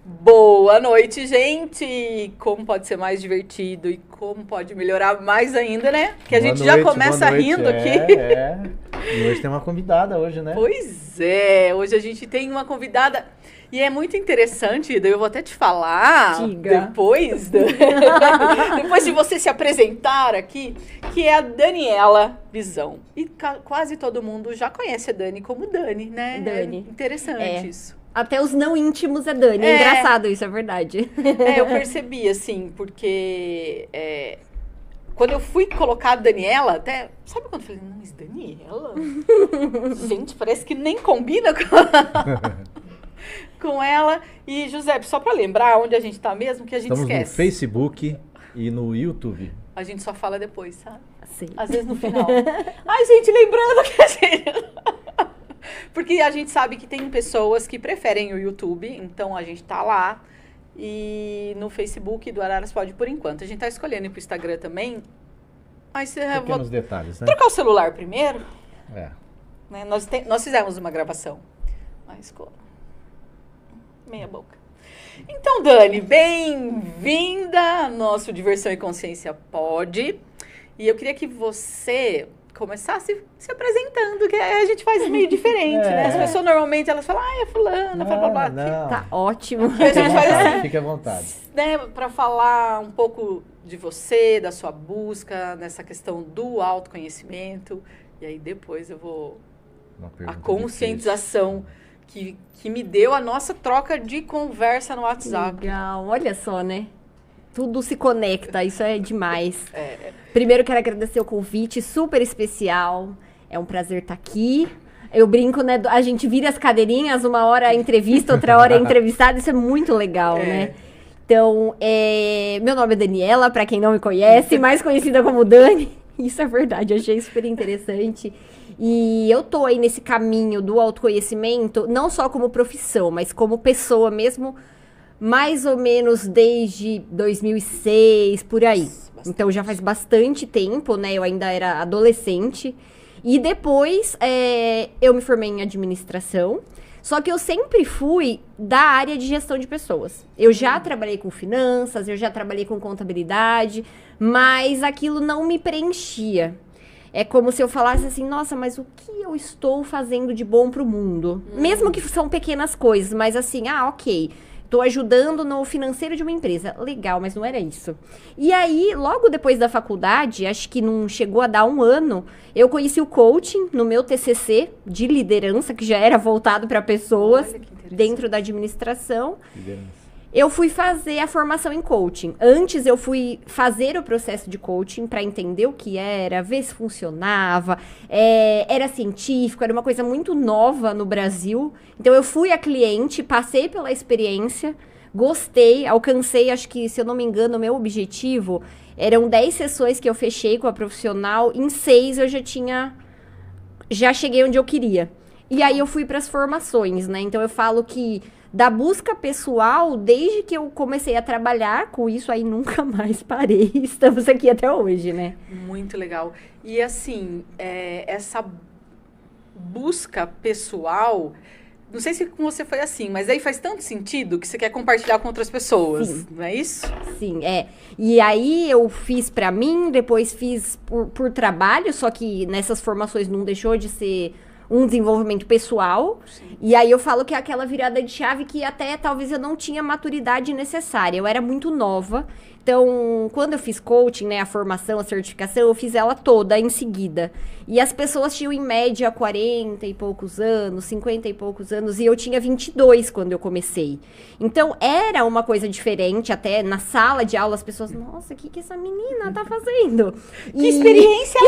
Boa noite, gente! Como pode ser mais divertido e como pode melhorar mais ainda, né? Que a gente já começa rindo aqui. E hoje tem uma convidada hoje, né? Pois é, hoje a gente tem uma convidada e é muito interessante, eu vou até te falar depois de você se apresentar aqui, que é a Daniela Visão. E quase todo mundo já conhece a Dani como Dani, né? Dani. É interessante isso. Até os não íntimos é Dani. É engraçado isso, é verdade. Eu percebi, assim, porque quando eu fui colocar a Daniela, até... Sabe quando eu falei, não, mas Daniela? Gente, parece que nem combina com ela. E, José, só pra lembrar onde a gente tá mesmo, que a gente esquece. Estamos no Facebook e no YouTube. A gente só fala depois, sabe? Sim. Às vezes no final. Ai, gente, lembrando que a gente... Porque a gente sabe que tem pessoas que preferem o YouTube, então a gente tá lá. E no Facebook do Araras Pod por enquanto. A gente tá escolhendo ir pro Instagram também. Mas pequenos detalhes, né? Trocar o celular primeiro. É. Né? Nós fizemos uma gravação. Mas ficou meia boca. Então, Dani, bem-vinda ao nosso Diversão e Consciência Pod. E eu queria que você começasse se apresentando, que a gente faz meio diferente, né? As pessoas normalmente elas falam, é fulana, blá, blá, blá. Não. Tá ótimo. E a gente faz assim, fique à vontade. Né, para falar um pouco de você, da sua busca nessa questão do autoconhecimento. E aí depois eu vou... A conscientização que me deu a nossa troca de conversa no WhatsApp. Legal, olha só, né? Tudo se conecta, isso é demais. Primeiro, quero agradecer o convite, super especial. É um prazer estar aqui. Eu brinco, né? A gente vira as cadeirinhas, uma hora é entrevista, outra hora é entrevistada. Isso é muito legal, né? Então, meu nome é Daniela, para quem não me conhece, mais conhecida como Dani. Isso é verdade, achei super interessante. E eu tô aí nesse caminho do autoconhecimento, não só como profissão, mas como pessoa mesmo, mais ou menos desde 2006, por aí. Então, já faz bastante tempo, né? Eu ainda era adolescente. E depois, eu me formei em administração. Só que eu sempre fui da área de gestão de pessoas. Eu já trabalhei com finanças, eu já trabalhei com contabilidade, mas aquilo não me preenchia. É como se eu falasse assim, nossa, mas o que eu estou fazendo de bom pro mundo? Mesmo que são pequenas coisas, mas assim, ok... Tô ajudando no financeiro de uma empresa. Legal, mas não era isso. E aí, logo depois da faculdade, acho que não chegou a dar um ano, eu conheci o coaching no meu TCC de liderança, que já era voltado para pessoas dentro da administração. Liderança. Eu fui fazer a formação em coaching. Antes eu fui fazer o processo de coaching para entender o que era, ver se funcionava. Era científico, era uma coisa muito nova no Brasil. Então eu fui a cliente, passei pela experiência, gostei, alcancei, acho que, se eu não me engano, o meu objetivo eram 10 sessões que eu fechei com a profissional. Em 6 eu já cheguei onde eu queria. E aí eu fui para as formações, né? Então eu falo que da busca pessoal, desde que eu comecei a trabalhar com isso, aí nunca mais parei. Estamos aqui até hoje, né? Muito legal. E assim, essa busca pessoal, não sei se com você foi assim, mas aí faz tanto sentido que você quer compartilhar com outras pessoas, Sim. Não é isso? Sim, E aí eu fiz pra mim, depois fiz por trabalho, só que nessas formações não deixou de ser um desenvolvimento pessoal. Sim. E aí eu falo que é aquela virada de chave que até talvez eu não tinha maturidade necessária. Eu era muito nova. Então, quando eu fiz coaching, né, a formação, a certificação, eu fiz ela toda em seguida. E as pessoas tinham, em média, 40 e poucos anos, 50 e poucos anos, e eu tinha 22 quando eu comecei. Então, era uma coisa diferente, até na sala de aula, as pessoas, nossa, o que essa menina tá fazendo? Que experiência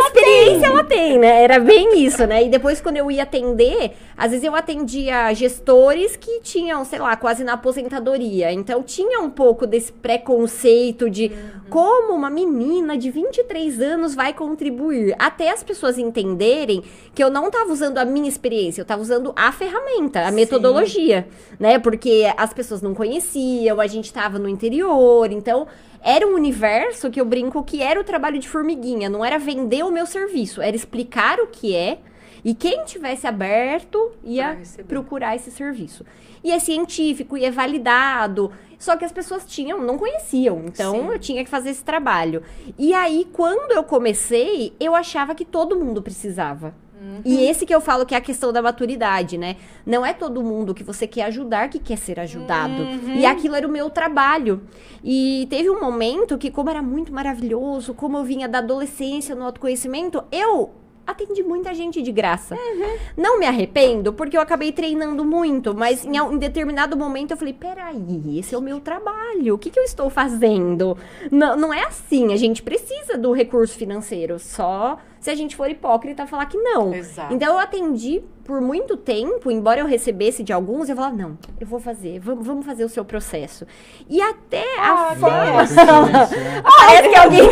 ela tem, né? Era bem isso, né? E depois, quando eu ia atender, às vezes eu atendia gestores que tinham, sei lá, quase na aposentadoria. Então, tinha um pouco desse preconceito de como uma menina de 23 anos vai contribuir. Até as pessoas entenderem que eu não estava usando a minha experiência, eu estava usando a ferramenta, a metodologia, né? Porque as pessoas não conheciam, a gente estava no interior, então era um universo que eu brinco que era o trabalho de formiguinha, não era vender o meu serviço, era explicar o que é. E quem tivesse aberto ia procurar esse serviço. E é científico, e é validado. Só que as pessoas não conheciam. Então, eu tinha que fazer esse trabalho. E aí, quando eu comecei, eu achava que todo mundo precisava. E esse que eu falo que é a questão da maturidade, né? Não é todo mundo que você quer ajudar que quer ser ajudado. E aquilo era o meu trabalho. E teve um momento que, como era muito maravilhoso, como eu vinha da adolescência no autoconhecimento, eu atendi muita gente de graça. Não me arrependo, porque eu acabei treinando muito, mas em determinado momento eu falei, peraí, esse é o meu trabalho, o que eu estou fazendo? Não é assim, a gente precisa do recurso financeiro, só se a gente for hipócrita falar que não. Exato. Então eu atendi por muito tempo, embora eu recebesse de alguns, eu falava, não, eu vou fazer, vamos fazer o seu processo. E até a forma... Parece que alguém...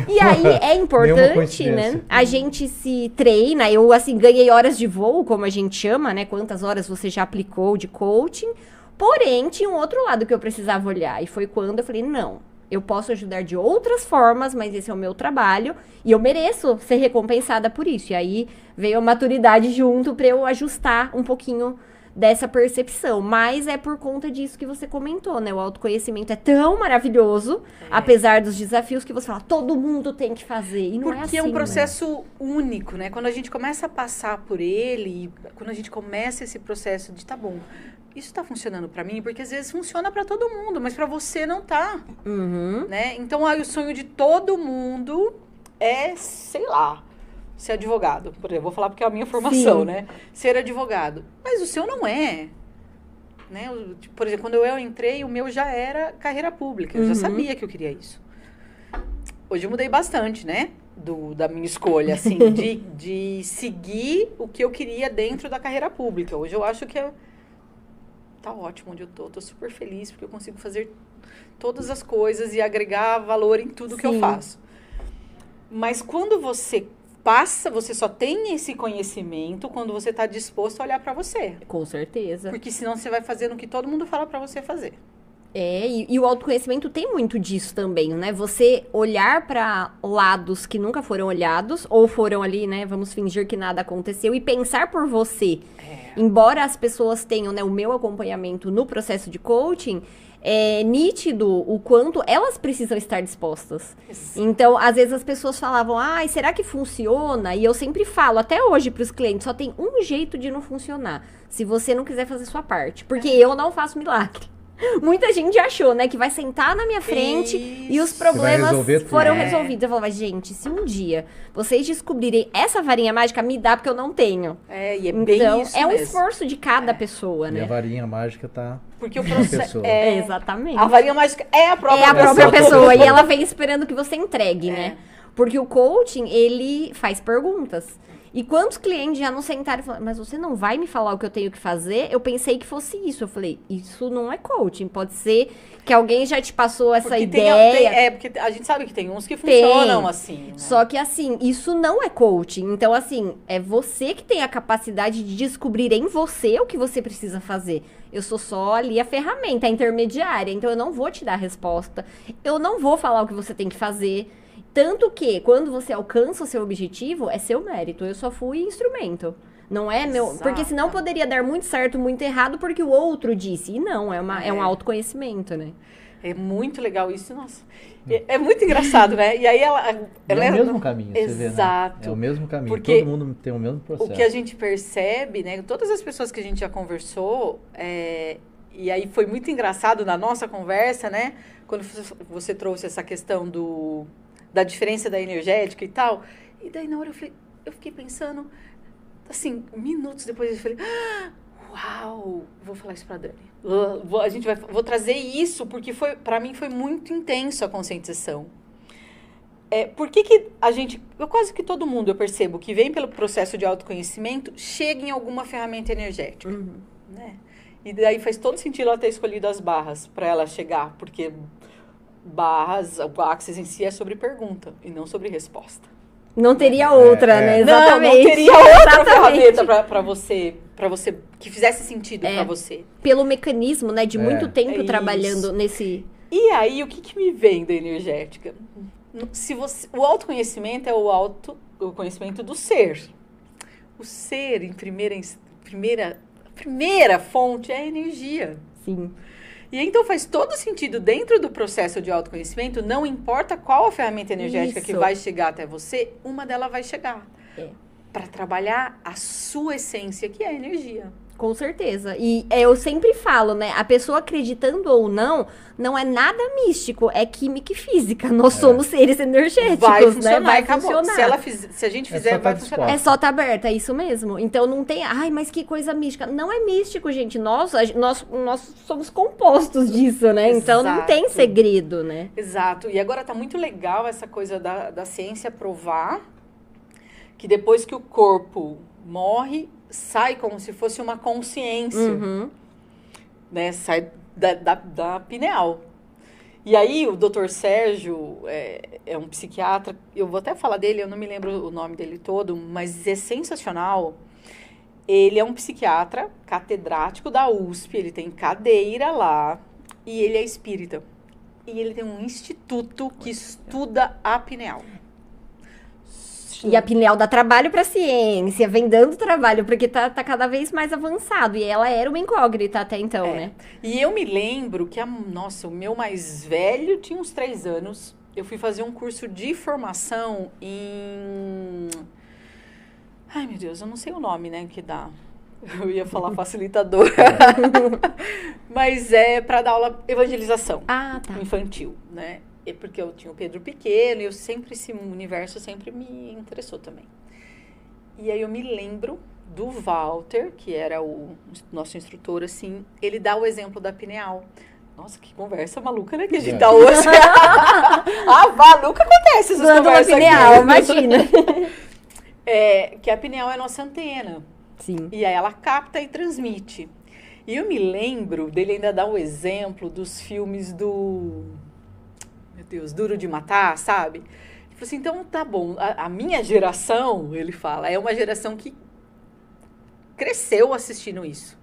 E aí é importante, né? A gente se treina, eu assim, ganhei horas de voo, como a gente chama, né? Quantas horas você já aplicou de coaching. Porém, tinha um outro lado que eu precisava olhar. E foi quando eu falei, não, eu posso ajudar de outras formas, mas esse é o meu trabalho e eu mereço ser recompensada por isso. E aí veio a maturidade junto para eu ajustar um pouquinho dessa percepção. Mas é por conta disso que você comentou, né? O autoconhecimento é tão maravilhoso, apesar dos desafios que você fala, todo mundo tem que fazer. E não é assim. Porque é um processo único, né? Quando a gente começa a passar por ele, quando a gente começa esse processo de, tá bom, isso tá funcionando pra mim, porque às vezes funciona pra todo mundo, mas pra você não tá, né? Então, o sonho de todo mundo é, sei lá, ser advogado. Por exemplo, vou falar porque é a minha formação, né? Ser advogado. Mas o seu não é, né? Por exemplo, quando eu entrei, o meu já era carreira pública. Eu já sabia que eu queria isso. Hoje eu mudei bastante, né? Da minha escolha, assim, de seguir o que eu queria dentro da carreira pública. Hoje eu acho que tá ótimo onde eu tô super feliz, porque eu consigo fazer todas as coisas e agregar valor em tudo que eu faço. Mas quando você passa, você só tem esse conhecimento quando você tá disposto a olhar pra você. Com certeza. Porque senão você vai fazendo o que todo mundo fala pra você fazer. E o autoconhecimento tem muito disso também, né? Você olhar para lados que nunca foram olhados, ou foram ali, né? Vamos fingir que nada aconteceu, e pensar por você. Embora as pessoas tenham, né, o meu acompanhamento no processo de coaching, é nítido o quanto elas precisam estar dispostas. Então, às vezes as pessoas falavam, será que funciona? E eu sempre falo, até hoje para os clientes, só tem um jeito de não funcionar, se você não quiser fazer sua parte. Porque eu não faço milagre. Muita gente achou, né, que vai sentar na minha frente e os problemas foram resolvidos. Eu falava, gente, se um dia vocês descobrirem essa varinha mágica, me dá, porque eu não tenho. E é bem então, isso é um mesmo. Esforço de cada pessoa, né? E a varinha mágica tá porque o processo exatamente. A varinha mágica é a própria pessoa. É a própria pessoa. E ela vem esperando que você entregue, né? Porque o coaching, ele faz perguntas. E quantos clientes já não sentaram e falaram, mas você não vai me falar o que eu tenho que fazer? Eu pensei que fosse isso. Eu falei, isso não é coaching. Pode ser que alguém já te passou essa ideia. Porque a gente sabe que tem uns que funcionam assim. Né? Só que assim, isso não é coaching. Então assim, é você que tem a capacidade de descobrir em você o que você precisa fazer. Eu sou só ali a ferramenta, a intermediária. Então eu não vou te dar a resposta. Eu não vou falar o que você tem que fazer. Tanto que, quando você alcança o seu objetivo, é seu mérito. Eu só fui instrumento. Não é meu... Exato. Porque senão poderia dar muito certo, muito errado, porque o outro disse. E não, é um autoconhecimento, né? É muito legal isso, nossa. É muito engraçado, né? E aí ela é o mesmo caminho, você exato. Vê, né? É o mesmo caminho. Porque todo mundo tem o mesmo processo. O que a gente percebe, né? Todas as pessoas que a gente já conversou... E aí foi muito engraçado na nossa conversa, né? Quando você trouxe essa questão da diferença da energética e tal. E daí, na hora, eu fiquei pensando, assim, minutos depois, eu falei, uau, vou falar isso pra Dani. Vou trazer isso, porque pra mim foi muito intenso a conscientização. Por que a gente, quase que todo mundo, eu percebo, que vem pelo processo de autoconhecimento, chega em alguma ferramenta energética, né? E daí faz todo sentido ela ter escolhido as barras para ela chegar, porque barras, o Axis em si é sobre pergunta e não sobre resposta. Não teria outra, né? Exatamente. Não teria outra ferramenta para você que fizesse sentido para você. Pelo mecanismo, né, de muito tempo trabalhando nesse... E aí, o que me vem da energética? O autoconhecimento é o conhecimento do ser. O ser, em primeira fonte, é a energia. Sim. E então faz todo sentido dentro do processo de autoconhecimento, não importa qual a ferramenta energética que vai chegar até você, uma delas vai chegar. Para trabalhar a sua essência, que é a energia. Com certeza. E eu sempre falo, né? A pessoa acreditando ou não, não é nada místico, é química e física. Nós somos seres energéticos, vai funcionar, né? Vai acabou. funcionar. Se a gente fizer, vai funcionar. É só tá aberta, é isso mesmo. Então não tem, ai, mas que coisa mística. Não é místico, gente. Nós somos compostos disso, né? Então não tem segredo, né? Exato. E agora tá muito legal essa coisa da ciência provar que depois que o corpo morre, sai como se fosse uma consciência, né? Sai da pineal. E aí o Dr. Sérgio é um psiquiatra, eu vou até falar dele, eu não me lembro o nome dele todo, mas é sensacional. Ele é um psiquiatra catedrático da USP, ele tem cadeira lá, e ele é espírita. E ele tem um instituto que estuda a pineal. E a pineal dá trabalho pra ciência, vem dando trabalho, porque tá cada vez mais avançado. E ela era uma incógnita até então, né? E eu me lembro que, o meu mais velho tinha uns 3 anos. Eu fui fazer um curso de formação em... Ai, meu Deus, eu não sei o nome, né, que dá. Eu ia falar facilitadora. Mas é para dar aula evangelização infantil, né? É porque eu tinha o Pedro pequeno e esse universo sempre me interessou também. E aí eu me lembro do Walter, que era o nosso instrutor, assim, ele dá o exemplo da pineal. Nossa, que conversa maluca, né, que a gente dá hoje. Nunca acontece essas conversas pineal, aqui. imagina. Que a pineal é a nossa antena. Sim. E aí ela capta e transmite. E eu me lembro dele ainda dar o exemplo dos filmes do... Meu Deus, Duro de Matar, sabe? Ele falou assim, então tá bom, a minha geração, ele fala, é uma geração que cresceu assistindo isso.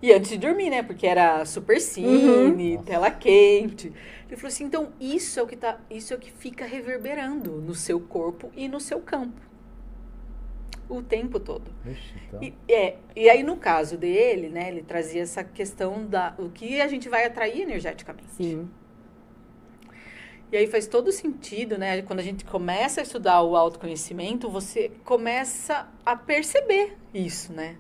E antes de dormir, né? Porque era super cine, tela quente. Ele falou assim, então isso é o que fica reverberando no seu corpo e no seu campo. O tempo todo. Ixi, então. E aí, no caso dele, né? Ele trazia essa questão o que a gente vai atrair energeticamente. Sim. E aí faz todo sentido, né? Quando a gente começa a estudar o autoconhecimento, você começa a perceber isso, né?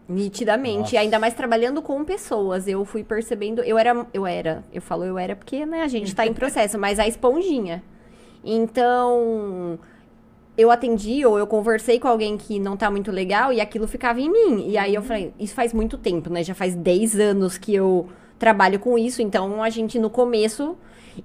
Nitidamente. Nossa. E ainda mais trabalhando com pessoas. Eu fui percebendo... Eu falo eu era porque, né, a gente tá em processo. Mas a esponjinha. Então... Eu atendi ou eu conversei com alguém que não tá muito legal e aquilo ficava em mim. E aí eu falei, isso faz muito tempo, né? Já faz 10 anos que eu trabalho com isso. Então, a gente no começo...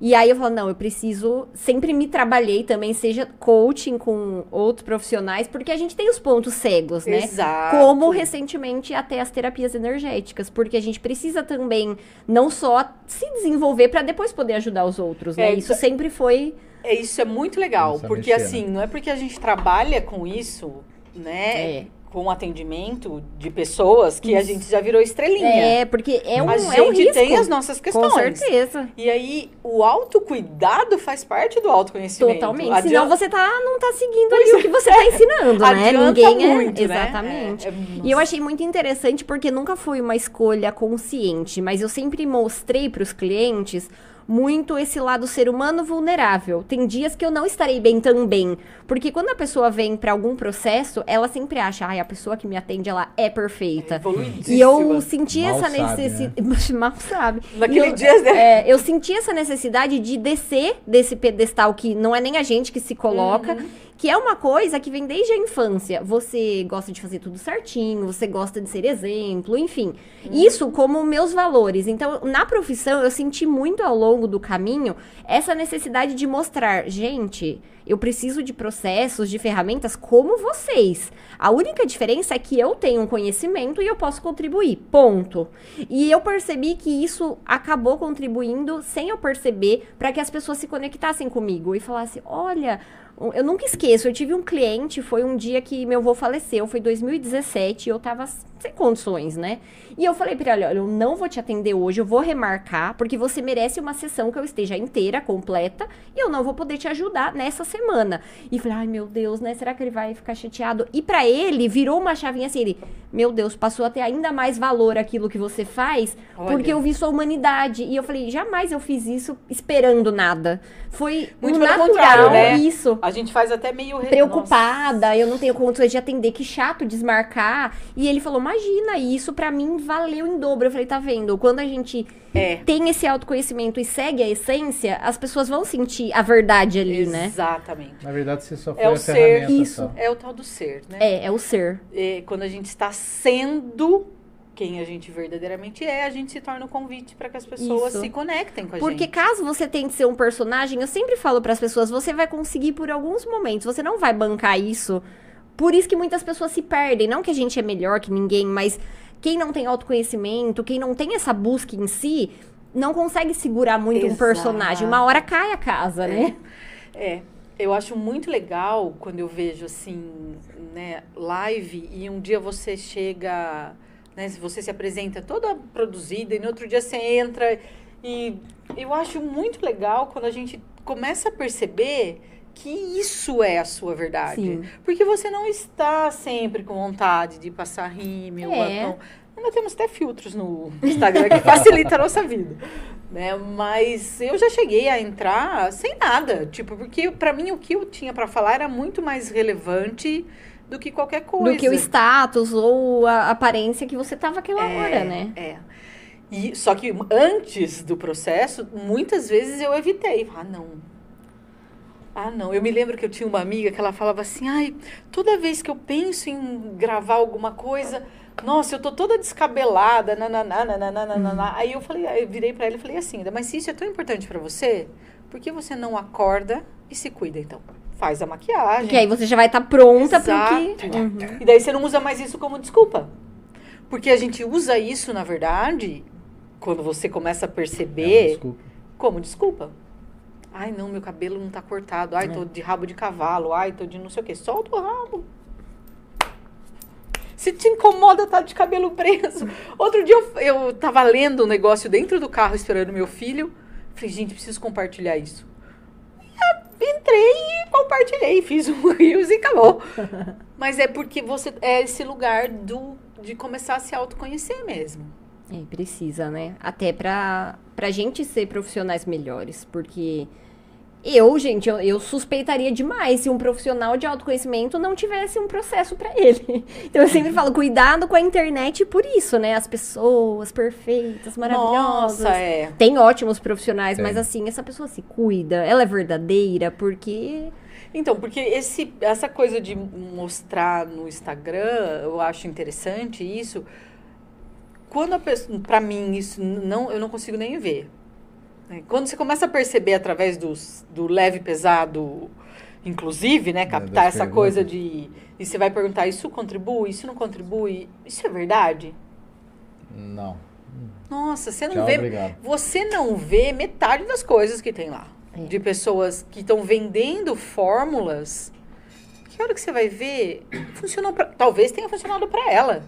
E aí eu falo, não, eu preciso... Sempre me trabalhei também, seja coaching com outros profissionais, porque a gente tem os pontos cegos, né? Exato. Como recentemente até as terapias energéticas, porque a gente precisa também não só se desenvolver para depois poder ajudar os outros, né? Isso sempre foi... Isso é muito legal, Começar a porque mexer, assim, né? não é porque a gente trabalha com isso, né? Com atendimento de pessoas que a gente já virou estrelinha. Porque a gente é um risco. tem as nossas questões. Com certeza. E aí, o autocuidado faz parte do autoconhecimento. Totalmente. Senão você não tá seguindo ali o que você tá ensinando, né? Adianta muito, né? Exatamente. E eu achei muito interessante porque nunca foi uma escolha consciente, mas eu sempre mostrei pros clientes muito esse lado ser humano vulnerável. Tem dias que eu não estarei bem também. Porque quando a pessoa vem pra algum processo, ela sempre acha, a pessoa que me atende, ela é perfeita. E eu senti essa necessidade... Né? Mal sabe. Naquele dia, né? Eu senti essa necessidade de descer desse pedestal que não é nem a gente que se coloca, que é uma coisa que vem desde a infância. Você gosta de fazer tudo certinho, você gosta de ser exemplo, enfim. Isso como meus valores. Então, na profissão, eu senti muito ao longo do caminho essa necessidade de mostrar, gente, eu preciso de processos, de ferramentas como vocês. A única diferença é que eu tenho um conhecimento e eu posso contribuir, ponto. E eu percebi que isso acabou contribuindo, sem eu perceber, para que as pessoas se conectassem comigo e falassem, olha... Eu nunca esqueço, eu tive um cliente, foi um dia que meu avô faleceu, foi 2017, e eu tava sem condições, né? E eu falei pra ele, olha, eu não vou te atender hoje, eu vou remarcar, porque você merece uma sessão que eu esteja inteira, completa, e eu não vou poder te ajudar nessa semana. E falei, ai meu Deus, né, será que ele vai ficar chateado? E pra ele, virou uma chavinha assim, ele, meu Deus, passou a ter ainda mais valor aquilo que você faz, porque eu vi sua humanidade. E eu falei, jamais eu fiz isso esperando nada. Foi muito natural, né? isso. A gente faz até meio... Preocupada, Nossa. eu não tenho condições de atender, que chato desmarcar. E ele falou, imagina, isso pra mim valeu em dobro. Eu falei, tá vendo? Quando a gente tem esse autoconhecimento e segue a essência, as pessoas vão sentir a verdade ali, né? Exatamente. Na verdade, você só foi É o a ser, ferramenta isso. só. É o tal do ser, né? É o ser. Quando a gente está sendo quem a gente verdadeiramente é, a gente se torna o convite para que as pessoas se conectem com a gente. Porque caso você tente ser um personagem, eu sempre falo para as pessoas, você vai conseguir por alguns momentos, você não vai bancar isso. Por isso que muitas pessoas se perdem. Não que a gente é melhor que ninguém, mas quem não tem autoconhecimento, quem não tem essa busca em si, não consegue segurar muito um personagem. Uma hora cai a casa, né? Eu acho muito legal quando eu vejo, assim, né, live e um dia você chega, né, você se apresenta toda produzida e no outro dia você entra e eu acho muito legal quando a gente começa a perceber que isso é a sua verdade. Sim. Porque você não está sempre com vontade de passar rímel, batom. Ainda temos até filtros no Instagram que facilita a nossa vida. Né? Mas eu já cheguei a entrar sem nada. Tipo, porque pra mim o que eu tinha pra falar era muito mais relevante do que qualquer coisa. Do que o status ou a aparência que você tava aquela hora, né? E, só que antes do processo, muitas vezes eu evitei. Ah, não. Eu me lembro que eu tinha uma amiga que ela falava assim, ai, toda vez que eu penso em gravar alguma coisa, nossa, eu tô toda descabelada, Aí eu falei, eu virei pra ela e falei assim, mas se isso é tão importante pra você, por que você não acorda e se cuida, então? Faz a maquiagem. Porque aí você já vai estar pronta pro que... E daí você não usa mais isso como desculpa. Porque a gente usa isso, na verdade, quando você começa a perceber, como desculpa. Ai, não, meu cabelo não tá cortado. Ai, tô de rabo de cavalo. Ai, tô de não sei o quê. Solta o rabo. Se te incomoda, tá de cabelo preso. Outro dia eu tava lendo um negócio dentro do carro, esperando meu filho. Falei, gente, preciso compartilhar isso. Entrei e compartilhei. Fiz um reels e acabou. Mas é porque é esse lugar de começar a se autoconhecer mesmo. Precisa, né? Até pra gente ser profissionais melhores. Porque eu suspeitaria demais se um profissional de autoconhecimento não tivesse um processo pra ele. Então eu sempre falo, cuidado com a internet por isso, né? As pessoas perfeitas, maravilhosas. Nossa, Tem ótimos profissionais, mas assim, essa pessoa se cuida, ela é verdadeira, porque... Então, porque essa coisa de mostrar no Instagram, eu acho interessante isso. Quando a pessoa, pra mim, isso eu não consigo nem ver. Quando você começa a perceber através do leve, pesado, inclusive, né, captar essa coisa de... E você vai perguntar, isso contribui, isso não contribui? Isso é verdade? Não. Nossa, você não Tchau, vê... obrigado. Você não vê metade das coisas que tem lá. De pessoas que estão vendendo fórmulas. Que hora que você vai ver? Funcionou talvez tenha funcionado para ela.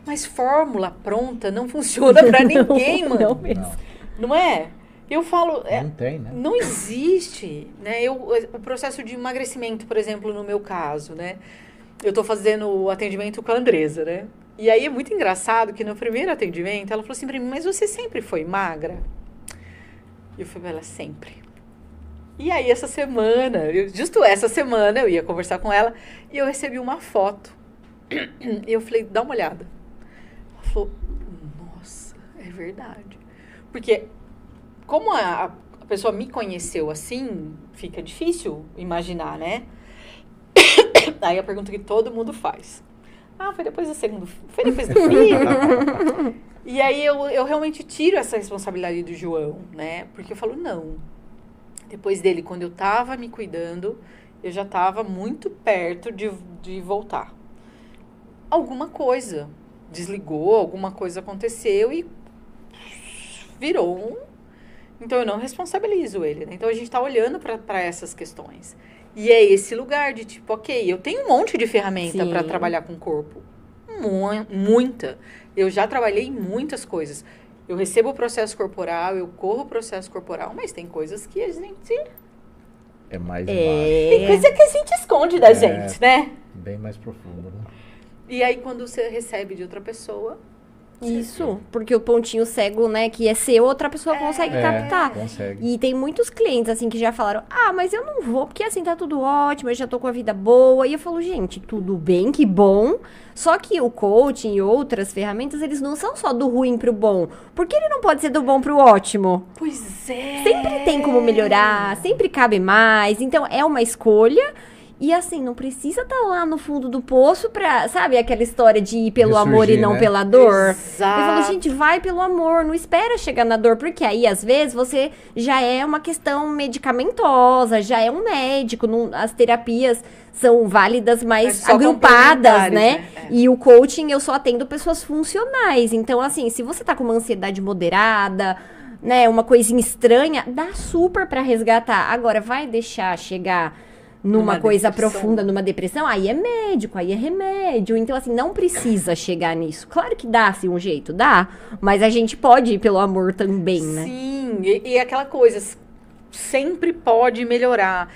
Mas fórmula pronta não funciona para ninguém, mano. Não mesmo. Não é? Eu falo... Não tem, né? Não existe, né? O processo de emagrecimento, por exemplo, no meu caso, né? Eu tô fazendo o atendimento com a Andresa, né? E aí é muito engraçado que no primeiro atendimento ela falou assim pra mim, mas você sempre foi magra? E eu falei pra ela, sempre. E aí essa semana, justo essa semana, eu ia conversar com ela e eu recebi uma foto. E eu falei, dá uma olhada. Ela falou, nossa, é verdade. Porque como a pessoa me conheceu assim, fica difícil imaginar, né? Aí a pergunta que todo mundo faz. Ah, foi depois do filho? E aí eu realmente tiro essa responsabilidade do João, né? Porque eu falo, não. Depois dele, quando eu tava me cuidando, eu já tava muito perto de voltar. Alguma coisa desligou, alguma coisa aconteceu e virou Então, eu não responsabilizo ele, né? Então, a gente tá olhando para essas questões. E é esse lugar de tipo, ok, eu tenho um monte de ferramenta Sim. para trabalhar com o corpo. Muita. Eu já trabalhei em muitas coisas. Eu recebo o processo corporal, eu corro o processo corporal, mas tem coisas que a gente... É mais Tem coisa que a gente esconde da gente, né? embaixo, bem mais profundo, né? E aí, quando você recebe de outra pessoa... Isso, porque o pontinho cego, né, que é seu, outra pessoa consegue captar. Consegue. E tem muitos clientes, assim, que já falaram, mas eu não vou, porque, assim, tá tudo ótimo, eu já tô com a vida boa. E eu falo, gente, tudo bem, que bom. Só que o coaching e outras ferramentas, eles não são só do ruim pro bom. Por que ele não pode ser do bom pro ótimo? Pois é! Sempre tem como melhorar, sempre cabe mais. Então, é uma escolha. E assim, não precisa estar lá no fundo do poço pra, sabe, aquela história de ir pelo amor e não pela dor. Exato. Eu falo, gente, vai pelo amor, não espera chegar na dor, porque aí, às vezes, você já é uma questão medicamentosa, já é um médico, as terapias são válidas, mas só agrupadas, né? É. E o coaching, eu só atendo pessoas funcionais. Então, assim, se você tá com uma ansiedade moderada, né, uma coisinha estranha, dá super pra resgatar. Agora, vai deixar chegar numa coisa profunda, numa depressão, aí é médico, aí é remédio. Então, assim, não precisa chegar nisso. Claro que dá-se um jeito, dá. Mas a gente pode ir pelo amor também, né? Sim, e aquela coisa, sempre pode melhorar.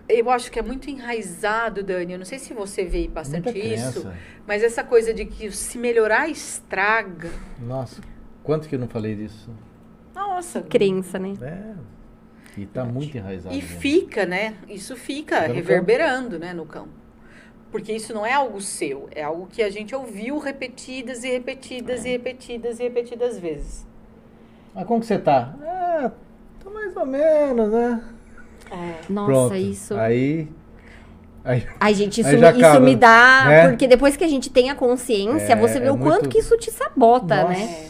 Eu acho que é muito enraizado, Dani. Eu não sei se você vê bastante Muita isso, crença. mas essa coisa de que se melhorar, estraga. Nossa, quanto que eu não falei disso? Nossa. Crença, né? E tá muito enraizado. E mesmo. fica, né? Isso fica Fica no reverberando, né, no campo. Porque isso não é algo seu, é algo que a gente ouviu repetidas e repetidas e repetidas e repetidas vezes. Mas como que você tá? Tô mais ou menos, né? Nossa, Pronto. isso. Aí Ai, gente, aí já acaba, isso me dá. né? Porque depois que a gente tem a consciência, você vê o quanto muito- que isso te sabota, Nossa. né?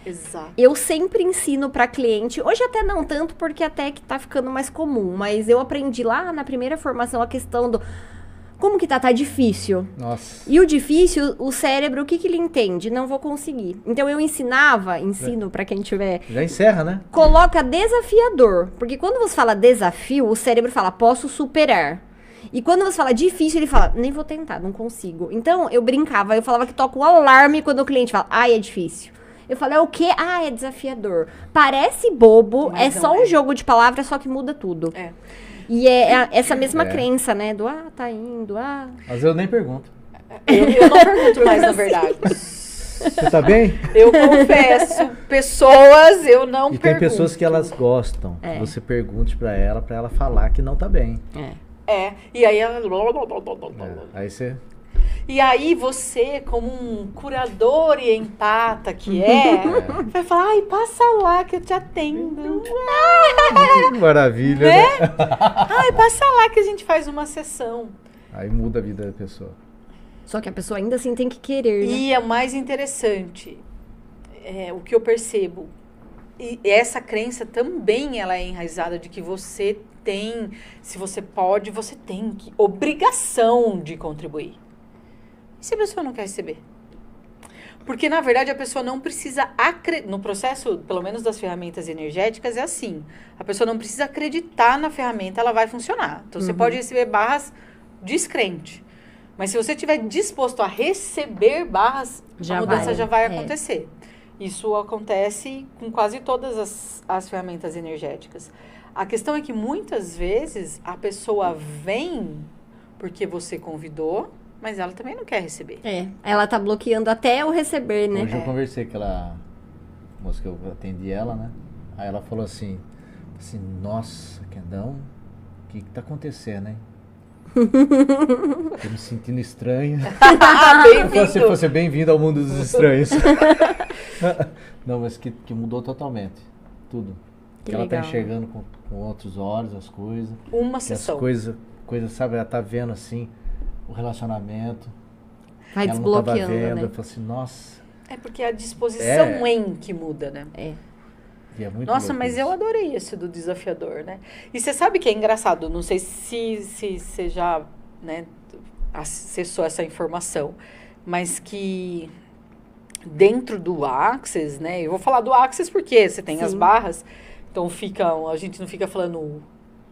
Exato. Eu sempre ensino pra cliente, hoje até não tanto, porque até que tá ficando mais comum, mas eu aprendi lá na primeira formação a questão do como que tá difícil. Nossa. E o difícil, o cérebro, o que ele entende? Não vou conseguir. Então eu ensino pra quem tiver, Já encerra, né? coloca desafiador, porque quando você fala desafio, o cérebro fala posso superar. E quando você fala difícil, ele fala, nem vou tentar, não consigo. Então eu brincava, eu falava que toca o alarme quando o cliente fala, é difícil. Eu falei, é o quê? É desafiador. Parece bobo, Mas é não só um é. jogo de palavras, só que muda tudo. É. E é essa mesma crença, né? Do, tá indo, Às vezes eu nem pergunto. Eu não pergunto mais, na verdade. Você tá bem? Eu confesso, pessoas, eu não E pergunto. tem pessoas que elas gostam. É. Que você pergunte pra ela falar que não tá bem. E aí ela... Aí você... E aí você, como um curador e empata que vai falar, ai, passa lá que eu te atendo. Maravilha, Né? né? Ai, passa lá que a gente faz uma sessão. Aí muda a vida da pessoa. Só que a pessoa ainda assim tem que querer, né? E é mais interessante, o que eu percebo, e essa crença também ela é enraizada de que você tem, se você pode, você tem obrigação de contribuir. E se a pessoa não quer receber? Porque, na verdade, a pessoa não precisa no processo, pelo menos das ferramentas energéticas, é assim. A pessoa não precisa acreditar na ferramenta, ela vai funcionar. Então, você pode receber barras descrente. Mas se você estiver disposto a receber barras, a mudança já vai acontecer. Isso acontece com quase todas as ferramentas energéticas. A questão é que, muitas vezes, a pessoa vem porque você convidou, mas ela também não quer receber. Ela tá bloqueando até o receber, né? Hoje eu conversei com aquela moça que eu atendi ela, né? Aí ela falou assim, nossa, Kendão, o que tá acontecendo, hein? Tô me sentindo estranha. Se fosse bem-vindo ao mundo dos estranhos. Não, mas que mudou totalmente. Tudo. Que ela legal. tá enxergando com outros olhos as coisas. Uma As sessão. coisas, sabe? Ela tá vendo assim o relacionamento. Vai ela não tava desbloqueando, vendo. né? Eu falei assim, nossa. É porque é a disposição em que muda, né? E é muito Nossa, louco mas isso. eu adorei esse do desafiador, né? E você sabe que é engraçado, não sei se você já, né, acessou essa informação, mas que dentro do Access, né? Eu vou falar do Access porque você tem as barras, então a gente não fica falando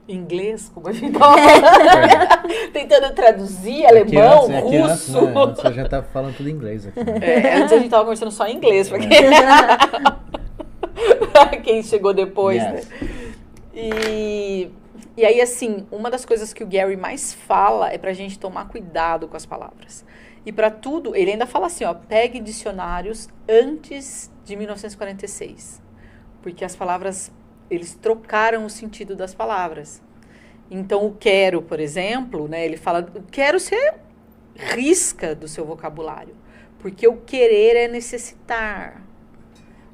inglês, como a gente tava falando, tentando traduzir alemão, russo. Antes a gente tava falando tudo em inglês aqui. Antes a gente tava conversando só em inglês, porque quem chegou depois, né? E aí, assim, uma das coisas que o Gary mais fala é pra gente tomar cuidado com as palavras. E pra tudo, ele ainda fala assim, ó, pegue dicionários antes de 1946. Porque as palavras, eles trocaram o sentido das palavras. Então, o quero, por exemplo, né, ele fala, o quero você risca do seu vocabulário. Porque o querer é necessitar.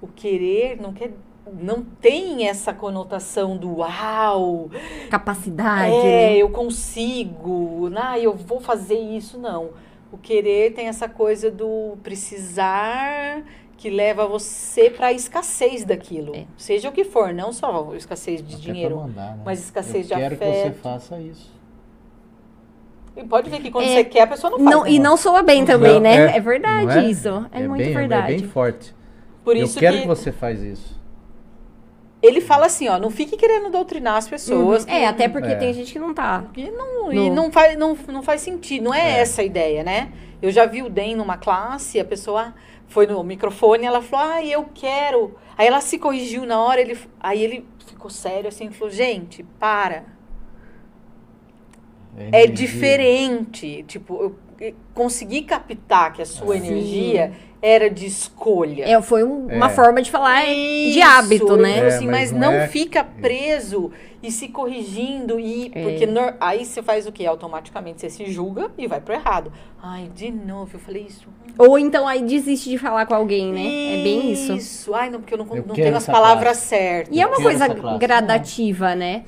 O querer não tem essa conotação do uau. Capacidade, né? Eu consigo, eu vou fazer isso, não. O querer tem essa coisa do precisar que leva você para a escassez daquilo. Seja o que for, não só escassez de dinheiro, mandar, né? Mas escassez de afeto. Eu quero que você faça isso. E pode ver que quando você quer, a pessoa não faz. E não soa bem também, né? É verdade é? isso. É muito verdade. É bem forte. Por isso eu quero que você faz isso. Ele fala assim, ó, não fique querendo doutrinar as pessoas. Até porque tem gente que não tá. E não faz sentido, não é essa a ideia, né? Eu já vi o DEM numa classe, a pessoa foi no microfone, ela falou, eu quero. Aí ela se corrigiu na hora, aí ele ficou sério assim, falou, gente, para. É diferente. Tipo, eu consegui captar que a sua energia era de escolha. Foi uma forma de falar de hábito, né? Assim, mas não fica preso e se corrigindo. Porque aí você faz o quê? Automaticamente você se julga e vai pro errado. Ai, de novo, eu falei isso. Ou então aí desiste de falar com alguém, né? É bem isso. Isso. Ai, não, porque eu não tenho as palavras certas. E é uma coisa gradativa, né?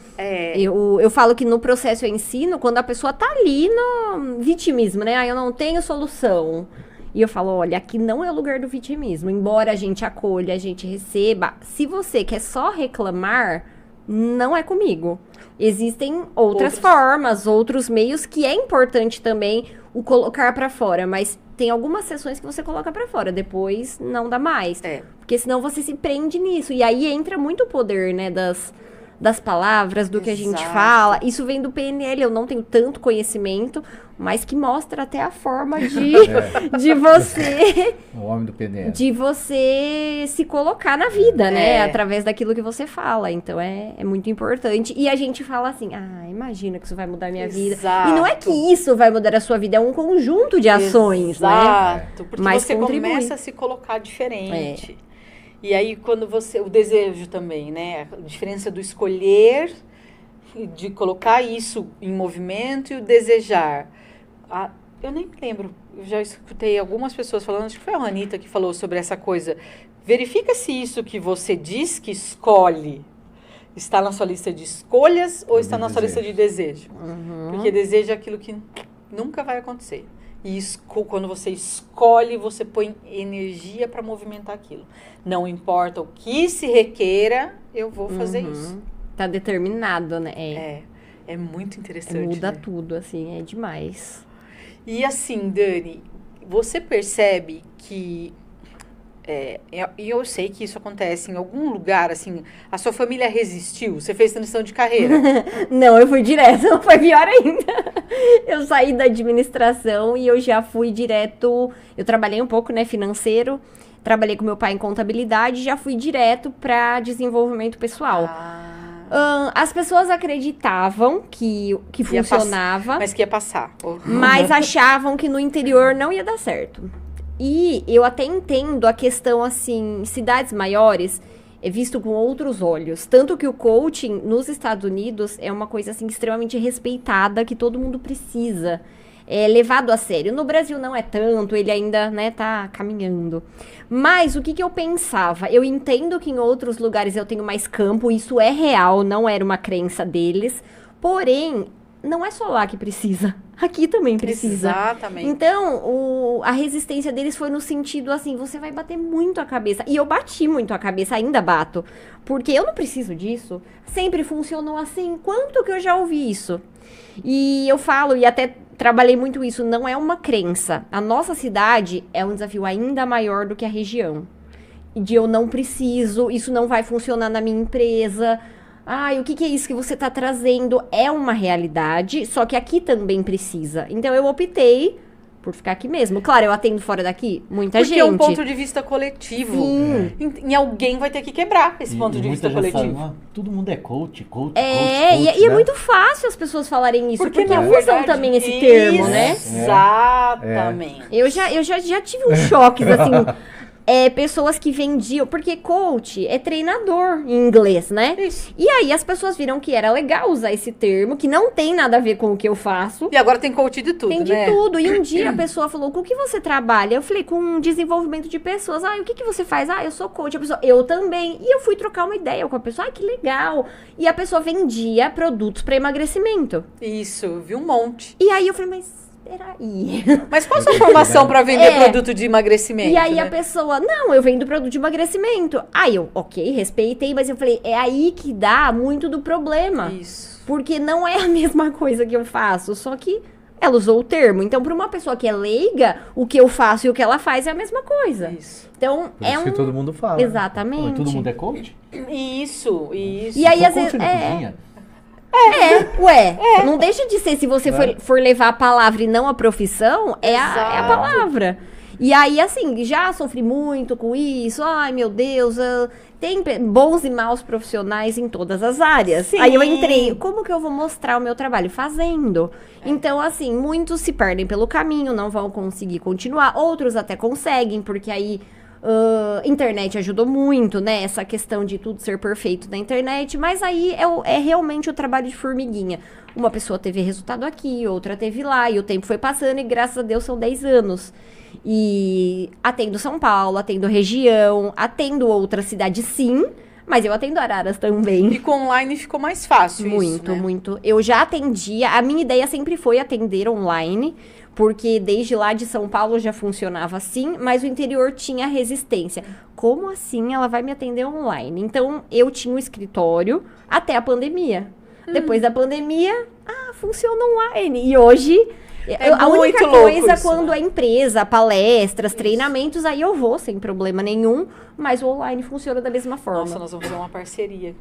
Eu falo que no processo eu ensino, quando a pessoa tá ali no vitimismo, né? Eu não tenho solução. E eu falo, olha, aqui não é o lugar do vitimismo. Embora a gente acolha, a gente receba. Se você quer só reclamar, não é comigo. Existem outras formas, outros meios que é importante também o colocar pra fora. Mas tem algumas sessões que você coloca pra fora, depois não dá mais. Porque senão você se prende nisso. E aí entra muito o poder, né, das palavras, do que a gente fala. Isso vem do PNL, eu não tenho tanto conhecimento, mas que mostra até a forma de você... O homem do PNL. De você se colocar na vida, né? Através daquilo que você fala. Então, é muito importante. E a gente fala assim, imagina que isso vai mudar a minha vida. E não é que isso vai mudar a sua vida, é um conjunto de ações, né? Exato, porque você começa a se colocar diferente. E aí, quando o desejo também, né? A diferença do escolher, de colocar isso em movimento e o desejar. Eu nem me lembro, eu já escutei algumas pessoas falando, acho que foi a Ranita que falou sobre essa coisa. Verifica se isso que você diz que escolhe está na sua lista de escolhas ou está na sua lista de desejo. Porque desejo é aquilo que nunca vai acontecer. E quando você escolhe, você põe energia para movimentar aquilo. Não importa o que se requeira, eu vou fazer isso. Tá determinado, né? É muito interessante. Muda né? tudo, assim, é demais. E assim, Dani, você percebe que... E eu sei que isso acontece em algum lugar, assim, a sua família resistiu? Você fez transição de carreira? Não, eu fui direto, foi pior ainda. Eu saí da administração e eu já fui direto, eu trabalhei um pouco, né, financeiro, trabalhei com meu pai em contabilidade, já fui direto para desenvolvimento pessoal. As pessoas acreditavam que funcionava. Mas que ia passar. Mas achavam que no interior não ia dar certo. E eu até entendo a questão, assim, cidades maiores é visto com outros olhos. Tanto que o coaching nos Estados Unidos é uma coisa, assim, extremamente respeitada, que todo mundo precisa. É levado a sério. No Brasil não é tanto, ele ainda, né, tá caminhando. Mas o que eu pensava? Eu entendo que em outros lugares eu tenho mais campo, isso é real, não era uma crença deles. Porém, não é só lá que precisa. Aqui também precisa. Exatamente. Então, a resistência deles foi no sentido assim, você vai bater muito a cabeça. E eu bati muito a cabeça, ainda bato. Porque eu não preciso disso. Sempre funcionou assim. Quanto que eu já ouvi isso? E eu falo, e até trabalhei muito isso, não é uma crença. A nossa cidade é um desafio ainda maior do que a região. De eu não preciso, isso não vai funcionar na minha empresa. o que é isso que você tá trazendo? É uma realidade, só que aqui também precisa. Então eu optei por ficar aqui mesmo. Claro, eu atendo fora daqui muita gente. Porque é um ponto de vista coletivo. Sim. E alguém vai ter que quebrar esse ponto de vista coletivo. Fala, todo mundo é coach, e é muito fácil as pessoas falarem isso, porque usam também esse termo, né? Exatamente. Eu já tive uns choques, assim... pessoas que vendiam... Porque coach é treinador em inglês, né? Isso. E aí as pessoas viram que era legal usar esse termo, que não tem nada a ver com o que eu faço. E agora tem coach de tudo, Tem de tudo. E um dia a pessoa falou, com o que você trabalha? Eu falei, com desenvolvimento de pessoas. O que você faz? Eu sou coach. A pessoa, eu também. E eu fui trocar uma ideia com a pessoa. Que legal. E a pessoa vendia produtos para emagrecimento. Isso, vi um monte. E aí eu falei, mas... Peraí. Mas qual a sua formação para vender produto de emagrecimento? E aí a pessoa, não, eu vendo produto de emagrecimento. Aí eu, ok, respeitei, mas eu falei, é aí que dá muito do problema. Isso. Porque não é a mesma coisa que eu faço, só que ela usou o termo. Então, para uma pessoa que é leiga, o que eu faço e o que ela faz é a mesma coisa. Isso. Então, Por isso que todo mundo fala. Exatamente. Né? Todo mundo é coach? Isso. E aí, às vezes... Não deixa de ser, se você for levar a palavra e não a profissão, é a palavra. E aí, assim, já sofri muito com isso, ai meu Deus, tem bons e maus profissionais em todas as áreas. Sim. Aí eu entrei, como que eu vou mostrar o meu trabalho? Fazendo. Então, assim, muitos se perdem pelo caminho, não vão conseguir continuar, outros até conseguem, porque aí... internet ajudou muito, né? Essa questão de tudo ser perfeito na internet, mas aí é realmente o trabalho de formiguinha. Uma pessoa teve resultado aqui, outra teve lá, e o tempo foi passando, e graças a Deus são 10 anos. E atendo São Paulo, atendo região, atendo outra cidade, sim, mas eu atendo Araras também. E com online ficou mais fácil muito, isso, né? Muito. Eu já atendia, a minha ideia sempre foi atender online, porque desde lá de São Paulo já funcionava assim, mas o interior tinha resistência. Como assim ela vai me atender online? Então, eu tinha um escritório até a pandemia. Depois da pandemia, funciona online. E hoje, a única coisa isso, quando é empresa, palestras, treinamentos, aí eu vou sem problema nenhum, mas o online funciona da mesma forma. Nossa, nós vamos fazer uma parceria.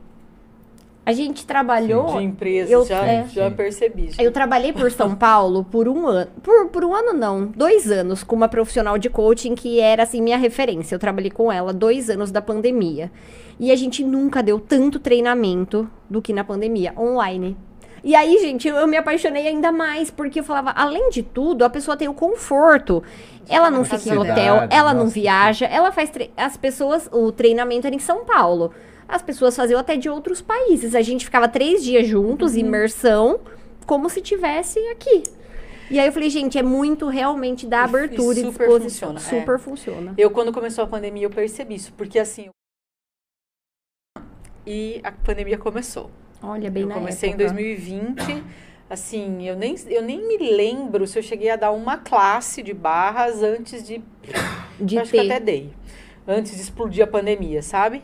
A gente trabalhou... De empresa, já percebi. Eu trabalhei por São Paulo por um ano. Por um ano, não. 2 anos com uma profissional de coaching que era, assim, minha referência. Eu trabalhei com ela 2 anos da pandemia. E a gente nunca deu tanto treinamento do que na pandemia, online. E aí, gente, eu me apaixonei ainda mais, porque eu falava, além de tudo, a pessoa tem o conforto. Ela não fica em hotel, ela não viaja, ela faz... As pessoas... O treinamento era em São Paulo. As pessoas faziam até de outros países. A gente ficava 3 dias juntos, imersão, como se tivesse aqui. E aí eu falei, gente, é muito realmente da abertura e disposição. Funciona, super funciona. Eu, quando começou a pandemia, eu percebi isso. Porque, assim... E a pandemia começou. Olha, bem na época. Eu comecei em 2020. Assim, eu nem me lembro se eu cheguei a dar uma classe de barras antes de acho que até dei. Antes de explodir a pandemia, sabe?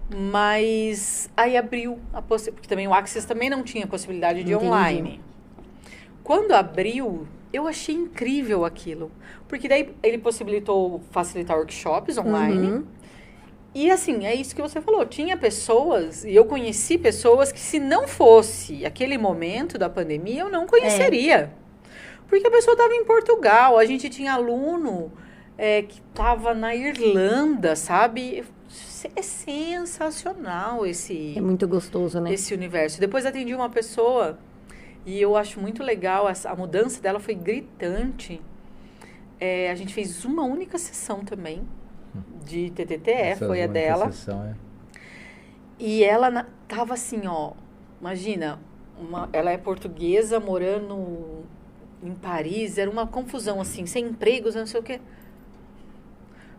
Mas aí abriu a possibilidade, porque também o Access também não tinha possibilidade de online. Quando abriu, eu achei incrível aquilo. Porque daí ele possibilitou facilitar workshops online. E assim, é isso que você falou. Tinha pessoas, e eu conheci pessoas que se não fosse aquele momento da pandemia, eu não conheceria. Porque a pessoa estava em Portugal, a gente tinha aluno que estava na Irlanda, sabe? É sensacional esse... É muito gostoso, né? Esse universo. Depois atendi uma pessoa e eu acho muito legal, a mudança dela foi gritante. A gente fez uma única sessão também de TTT, foi a dela. E ela tava assim, ó, imagina, ela é portuguesa, morando em Paris, era uma confusão assim, sem empregos, não sei o quê.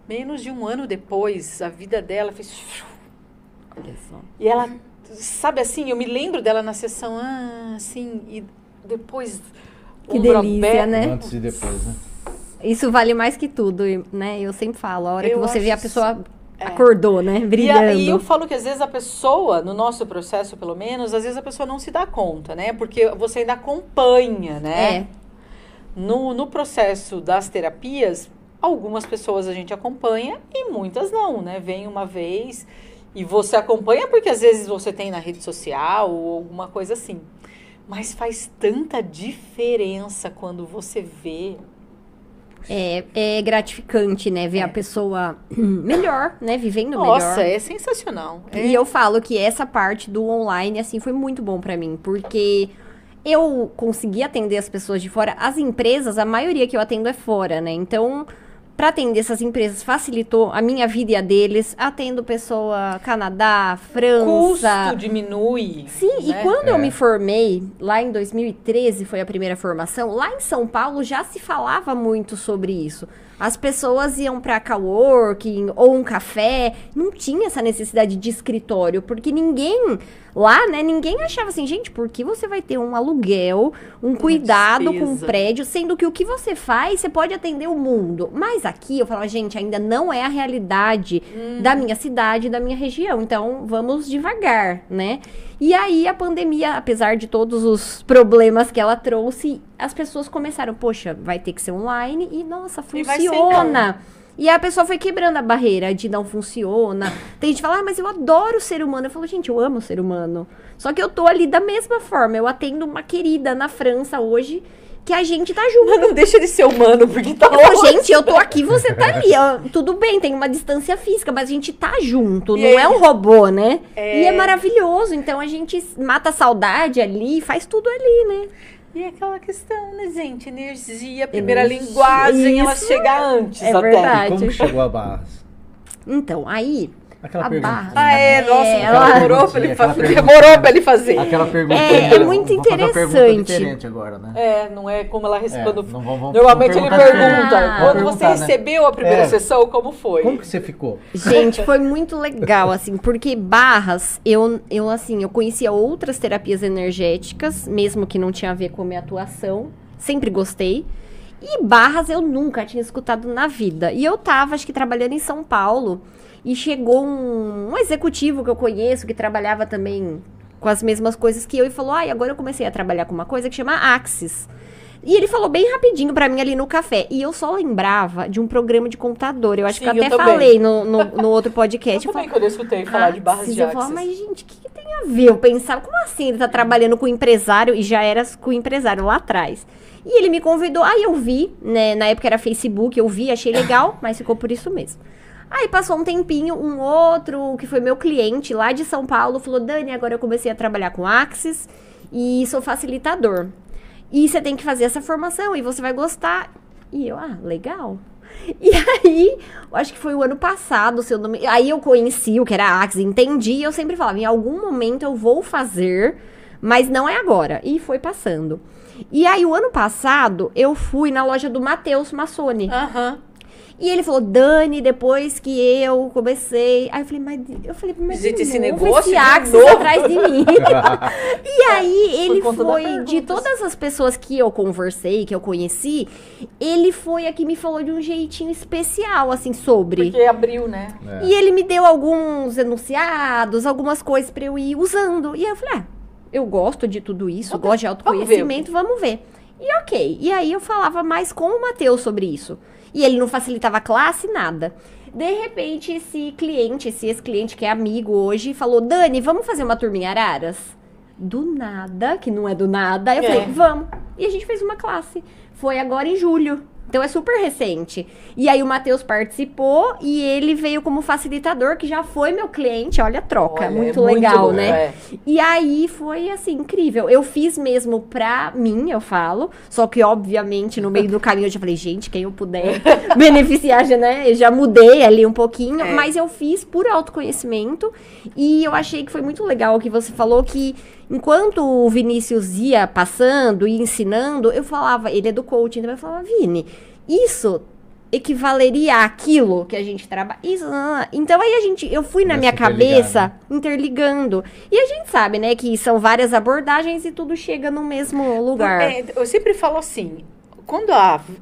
Menos de 1 ano depois, a vida dela fez... Olha só. E ela, sabe assim, eu me lembro dela na sessão, assim, e depois... Que delícia, né? Antes e depois, né? Isso vale mais que tudo, né? Eu sempre falo, a hora que você vê a pessoa É. Acordou, né? Brilhando. E eu falo que às vezes a pessoa, no nosso processo pelo menos, às vezes a pessoa não se dá conta, né? Porque você ainda acompanha, né? É. No processo das terapias, algumas pessoas a gente acompanha e muitas não, né? Vem uma vez E você acompanha porque às vezes você tem na rede social ou alguma coisa assim. Mas faz tanta diferença quando você vê. É gratificante, né? Ver a pessoa melhor, né? Vivendo melhor. Nossa, é sensacional. E eu falo que essa parte do online, assim, foi muito bom pra mim. Porque eu consegui atender as pessoas de fora. As empresas, a maioria que eu atendo é fora, né? Então, pra atender essas empresas, facilitou a minha vida e a deles. Atendo pessoa Canadá, França. Custo diminui. Sim, né? E quando eu me formei, lá em 2013, foi a primeira formação, lá em São Paulo já se falava muito sobre isso. As pessoas iam para coworking ou um café, não tinha essa necessidade de escritório, porque ninguém lá, né, ninguém achava assim, gente, por que você vai ter um aluguel, um cuidado com um prédio, sendo que o que você faz, você pode atender o mundo. Mas aqui, eu falava, gente, ainda não é a realidade da minha cidade, da minha região, então vamos devagar, né? E aí a pandemia, apesar de todos os problemas que ela trouxe, as pessoas começaram, poxa, vai ter que ser online e, nossa, funciona. E a pessoa foi quebrando a barreira de não funciona. Tem gente que fala, mas eu adoro o ser humano. Eu falo, gente, eu amo o ser humano. Só que eu tô ali da mesma forma. Eu atendo uma querida na França hoje, que a gente tá junto. Mas não deixa de ser humano, porque tá longe. Gente, eu tô aqui, você tá ali. Ó, tudo bem, tem uma distância física, mas a gente tá junto. E não é um robô, né? E é maravilhoso. Então a gente mata a saudade ali, faz tudo ali, né? E aquela questão, né, gente? Energia, primeira linguagem, ela chega antes até. Verdade. E como chegou a Barras? Então, aí... Aquela a pergunta. Barras, nossa, demorou pra ele fazer. Aquela pergunta. É muito interessante. Diferente agora, né? Não é como ela responde. Vamos Normalmente ele pergunta, quando você né? recebeu a primeira sessão, como foi? Como que você ficou? Gente, foi muito legal, assim, porque Barras, eu conhecia outras terapias energéticas, mesmo que não tinha a ver com a minha atuação, sempre gostei. E Barras eu nunca tinha escutado na vida. E eu tava, acho que, trabalhando em São Paulo, e chegou um executivo que eu conheço, que trabalhava também com as mesmas coisas que eu, e falou, agora eu comecei a trabalhar com uma coisa que chama Axis. E ele falou bem rapidinho pra mim ali no café. E eu só lembrava de um programa de computador. Eu acho que eu até falei no outro podcast. Eu também, quando eu escutei falar de Barras de Axis. Eu falava, mas gente, o que tem a ver? Eu pensava, como assim ele tá trabalhando com empresário? E já era com empresário lá atrás. E ele me convidou, aí eu vi, né, na época era Facebook, eu vi, achei legal, mas ficou por isso mesmo. Aí passou um tempinho, um outro, que foi meu cliente lá de São Paulo, falou, Dani, agora eu comecei a trabalhar com Axis e sou facilitador. E você tem que fazer essa formação e você vai gostar. E eu, legal. E aí, eu acho que foi o ano passado, se eu não me... Aí eu conheci o que era Axis, entendi, e eu sempre falava, em algum momento eu vou fazer, mas não é agora. E foi passando. E aí, o ano passado, eu fui na loja do Matheus Massoni. E ele falou, Dani, depois que eu comecei... Aí eu falei, mas gente, esse negócio atrás de mim. E aí, ele foi, de todas as pessoas que eu conversei, que eu conheci, ele foi a que me falou de um jeitinho especial, assim, sobre... Porque abriu, né? E ele me deu alguns enunciados, algumas coisas pra eu ir usando. E aí eu falei, eu gosto de tudo isso, gosto de autoconhecimento, vamos ver. E ok. E aí eu falava mais com o Matheus sobre isso. E ele não facilitava a classe, nada. De repente, esse ex-cliente, que é amigo hoje, falou, Dani, vamos fazer uma turminha Araras? Do nada, que não é do nada. Eu falei, vamos. E a gente fez uma classe. Foi agora em julho. Então é super recente. E aí o Matheus participou e ele veio como facilitador, que já foi meu cliente. Olha a troca, muito legal, né? E aí foi assim, incrível. Eu fiz mesmo pra mim, eu falo. Só que, obviamente, no meio do caminho eu já falei, gente, quem eu puder beneficiar, né? Eu já mudei ali um pouquinho, mas eu fiz por autoconhecimento. E eu achei que foi muito legal o que você falou, que enquanto o Vinícius ia passando e ensinando, eu falava, ele é do coaching, então eu falava, Vini, isso equivaleria àquilo que a gente trabalha. Então aí eu fui na minha cabeça interligando. E a gente sabe, né, que são várias abordagens e tudo chega no mesmo lugar. Eu sempre falo assim, quando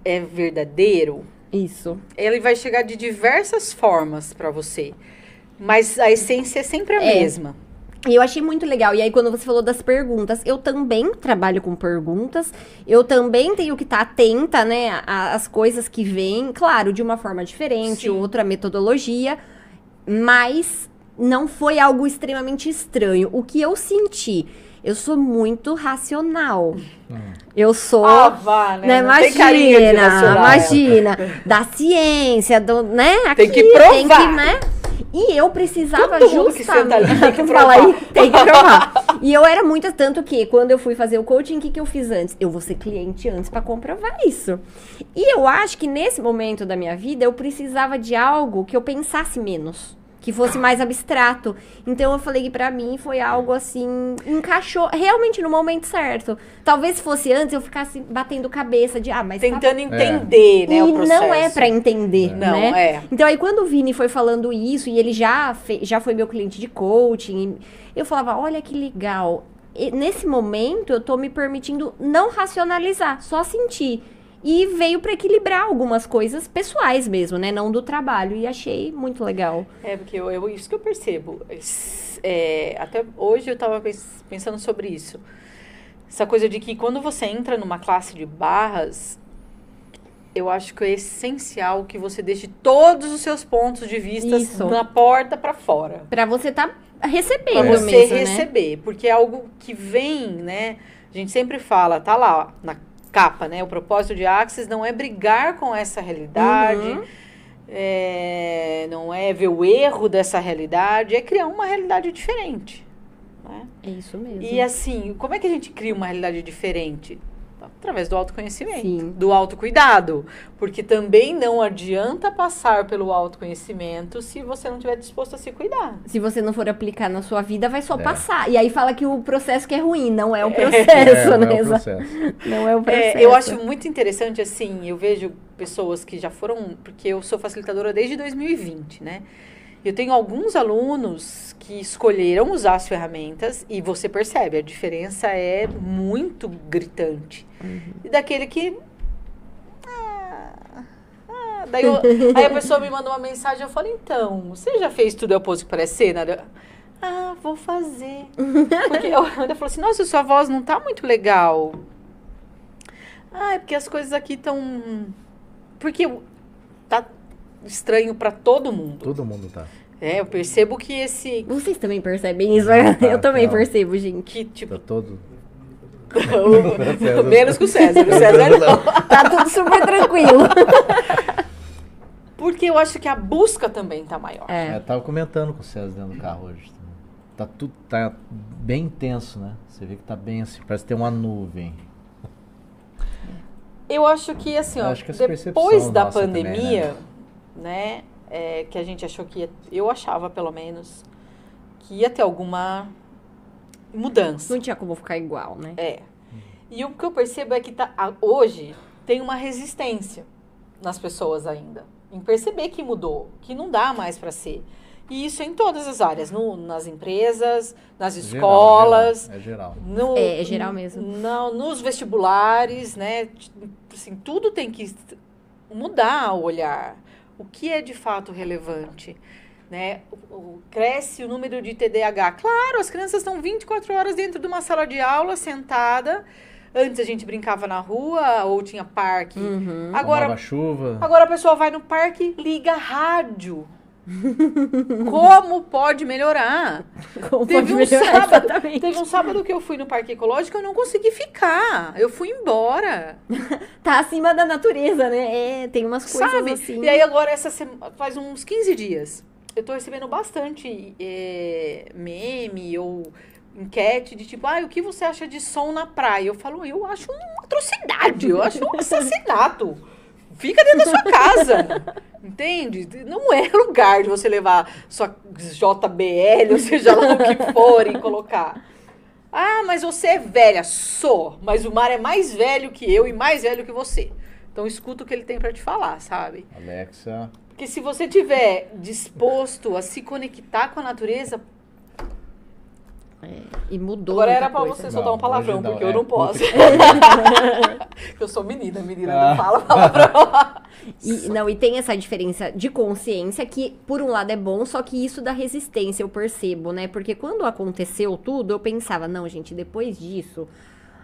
é verdadeiro, ele vai chegar de diversas formas pra você. Mas a essência é sempre a mesma. E eu achei muito legal. E aí, quando você falou das perguntas, eu também trabalho com perguntas. Eu também tenho que estar atenta, né, às coisas que vêm. Claro, de uma forma diferente, outra metodologia. Mas não foi algo extremamente estranho. O que eu senti? Eu sou muito racional. Eu sou... vá, né? Não tem carinha de racional. Imagina. Da ciência, né? Tem que provar. Tem que, né? E eu precisava Todo mundo que senta ali tem que provar. Fala aí, tem que provar. E eu era muito, tanto que quando eu fui fazer o coaching, o que eu fiz antes? Eu vou ser cliente antes pra comprovar isso. E eu acho que nesse momento da minha vida, eu precisava de algo que eu pensasse menos. Que fosse mais abstrato. Então eu falei que pra mim foi algo assim, encaixou realmente no momento certo. Talvez se fosse antes eu ficasse batendo cabeça de, mas tentando entender, né, o processo. E não é pra entender, Não, né? Então aí quando o Vini foi falando isso, e ele já foi meu cliente de coaching, eu falava, olha que legal. E nesse momento eu tô me permitindo não racionalizar, só sentir. E veio para equilibrar algumas coisas pessoais mesmo, né? Não do trabalho. E achei muito legal. Porque isso que eu percebo. Até hoje eu tava pensando sobre isso. Essa coisa de que quando você entra numa classe de barras, eu acho que é essencial que você deixe todos os seus pontos de vista na porta para fora. Para você tá recebendo mesmo, né? Pra você receber. Né? Porque é algo que vem, né? A gente sempre fala, tá lá, na capa, né? O propósito de Axis não é brigar com essa realidade, não é ver o erro dessa realidade, é criar uma realidade diferente. Né? É isso mesmo. E assim, como é que a gente cria uma realidade diferente? Através do autoconhecimento, Sim. do autocuidado. Porque também não adianta passar pelo autoconhecimento se você não estiver disposto a se cuidar. Se você não for aplicar na sua vida, vai só passar. E aí fala que o processo que é ruim, não é o processo, né? Não é o processo. Não é o processo. Eu acho muito interessante, assim, eu vejo pessoas que já foram... Porque eu sou facilitadora desde 2020, né? Eu tenho alguns alunos que escolheram usar as ferramentas e você percebe, a diferença é muito gritante. E daquele que... aí a pessoa me manda uma mensagem, eu falo, então, você já fez tudo oposto que parece ser, né? Vou fazer. Porque eu ainda falo assim, nossa, sua voz não tá muito legal. É porque as coisas aqui estão... Porque tá estranho pra todo mundo. Todo mundo tá. Eu percebo que esse... Vocês também percebem isso? Eu também percebo, gente. Que, tipo... Tá todo... Menos que o César. O César não. Tá tudo super tranquilo. Porque eu acho que a busca também tá maior. Tava comentando com o César dentro do carro hoje. Tá bem intenso, né? Você vê que tá bem assim, parece ter uma nuvem. Eu acho que, assim, depois da pandemia, também, né? Que a gente achou que eu achava, pelo menos, que ia ter alguma mudança. Não tinha como ficar igual, né? E o que eu percebo é que hoje tem uma resistência nas pessoas ainda, em perceber que mudou, que não dá mais para ser. E isso em todas as áreas, nas empresas, nas escolas. Geral. É geral mesmo. Nos vestibulares, né? Assim, tudo tem que mudar o olhar. O que é de fato relevante? Né? Cresce o número de TDAH. Claro, as crianças estão 24 horas dentro de uma sala de aula, sentada. Antes a gente brincava na rua ou tinha parque. Tomava chuva. Agora a pessoa vai no parque, liga a rádio. Como pode melhorar? Teve um sábado que eu fui no Parque Ecológico e eu não consegui ficar. Eu fui embora. Tá acima da natureza, né? Tem umas coisas assim. E aí agora, faz uns 15 dias, eu tô recebendo bastante meme ou enquete de tipo, o que você acha de som na praia? Eu falo, eu acho uma atrocidade, eu acho um assassinato. Fica dentro da sua casa. Entende? Não é lugar de você levar sua JBL, ou seja lá o que for, e colocar. Mas você é velha. Sou. Mas o mar é mais velho que eu e mais velho que você. Então escuta o que ele tem pra te falar, sabe? Alexa. Porque se você tiver disposto a se conectar com a natureza... E mudou. Agora era pra você soltar um palavrão, porque eu não posso. Eu sou menina não fala palavrão. E tem essa diferença de consciência que, por um lado, é bom, só que isso dá resistência, eu percebo, né? Porque quando aconteceu tudo, eu pensava, não, gente, depois disso,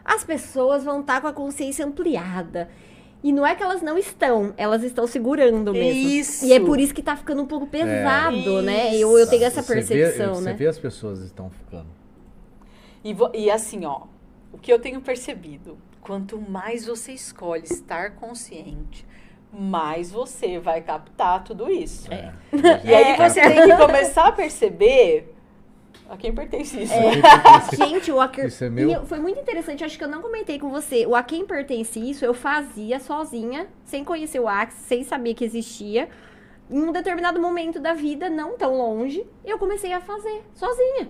as pessoas vão estar com a consciência ampliada. E não é que elas não estão, elas estão segurando mesmo. Isso. E é por isso que tá ficando um pouco pesado, né? Eu tenho essa percepção, você né? vê as pessoas estão ficando. E assim, ó, o que eu tenho percebido, quanto mais você escolhe estar consciente, mais você vai captar tudo isso. E aí você tem que começar a perceber a quem pertence isso. Gente, Isso é meu? foi muito interessante, acho que eu não comentei com você. O A Quem Pertence Isso, eu fazia sozinha, sem conhecer o Axis, sem saber que existia. Em um determinado momento da vida, não tão longe, eu comecei a fazer sozinha.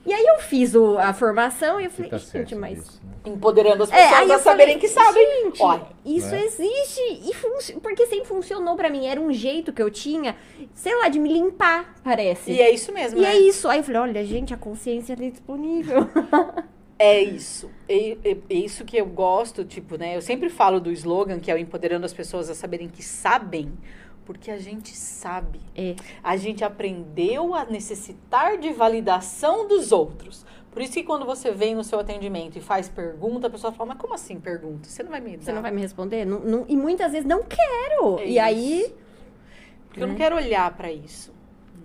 E aí eu fiz a formação e eu falei, Tá gente, certo mas... disso, né? Empoderando as pessoas aí a eu saberem falei, que sabem. gente, Olha, isso né? existe. E porque sempre funcionou pra mim. Era um jeito que eu tinha, sei lá, de me limpar, parece. e é isso mesmo, E né? é isso. Aí eu falei, olha, gente, a consciência ali disponível. É isso. É isso que eu gosto, tipo, né? Eu sempre falo do slogan, que é o empoderando as pessoas a saberem que sabem, porque a gente sabe. A gente aprendeu a necessitar de validação dos outros. Por isso que quando você vem no seu atendimento e faz pergunta, a pessoa fala, mas como assim pergunta? Você não vai me dar. Você não vai me responder? E muitas vezes não quero. É e aí... isso. Porque eu não quero olhar pra isso.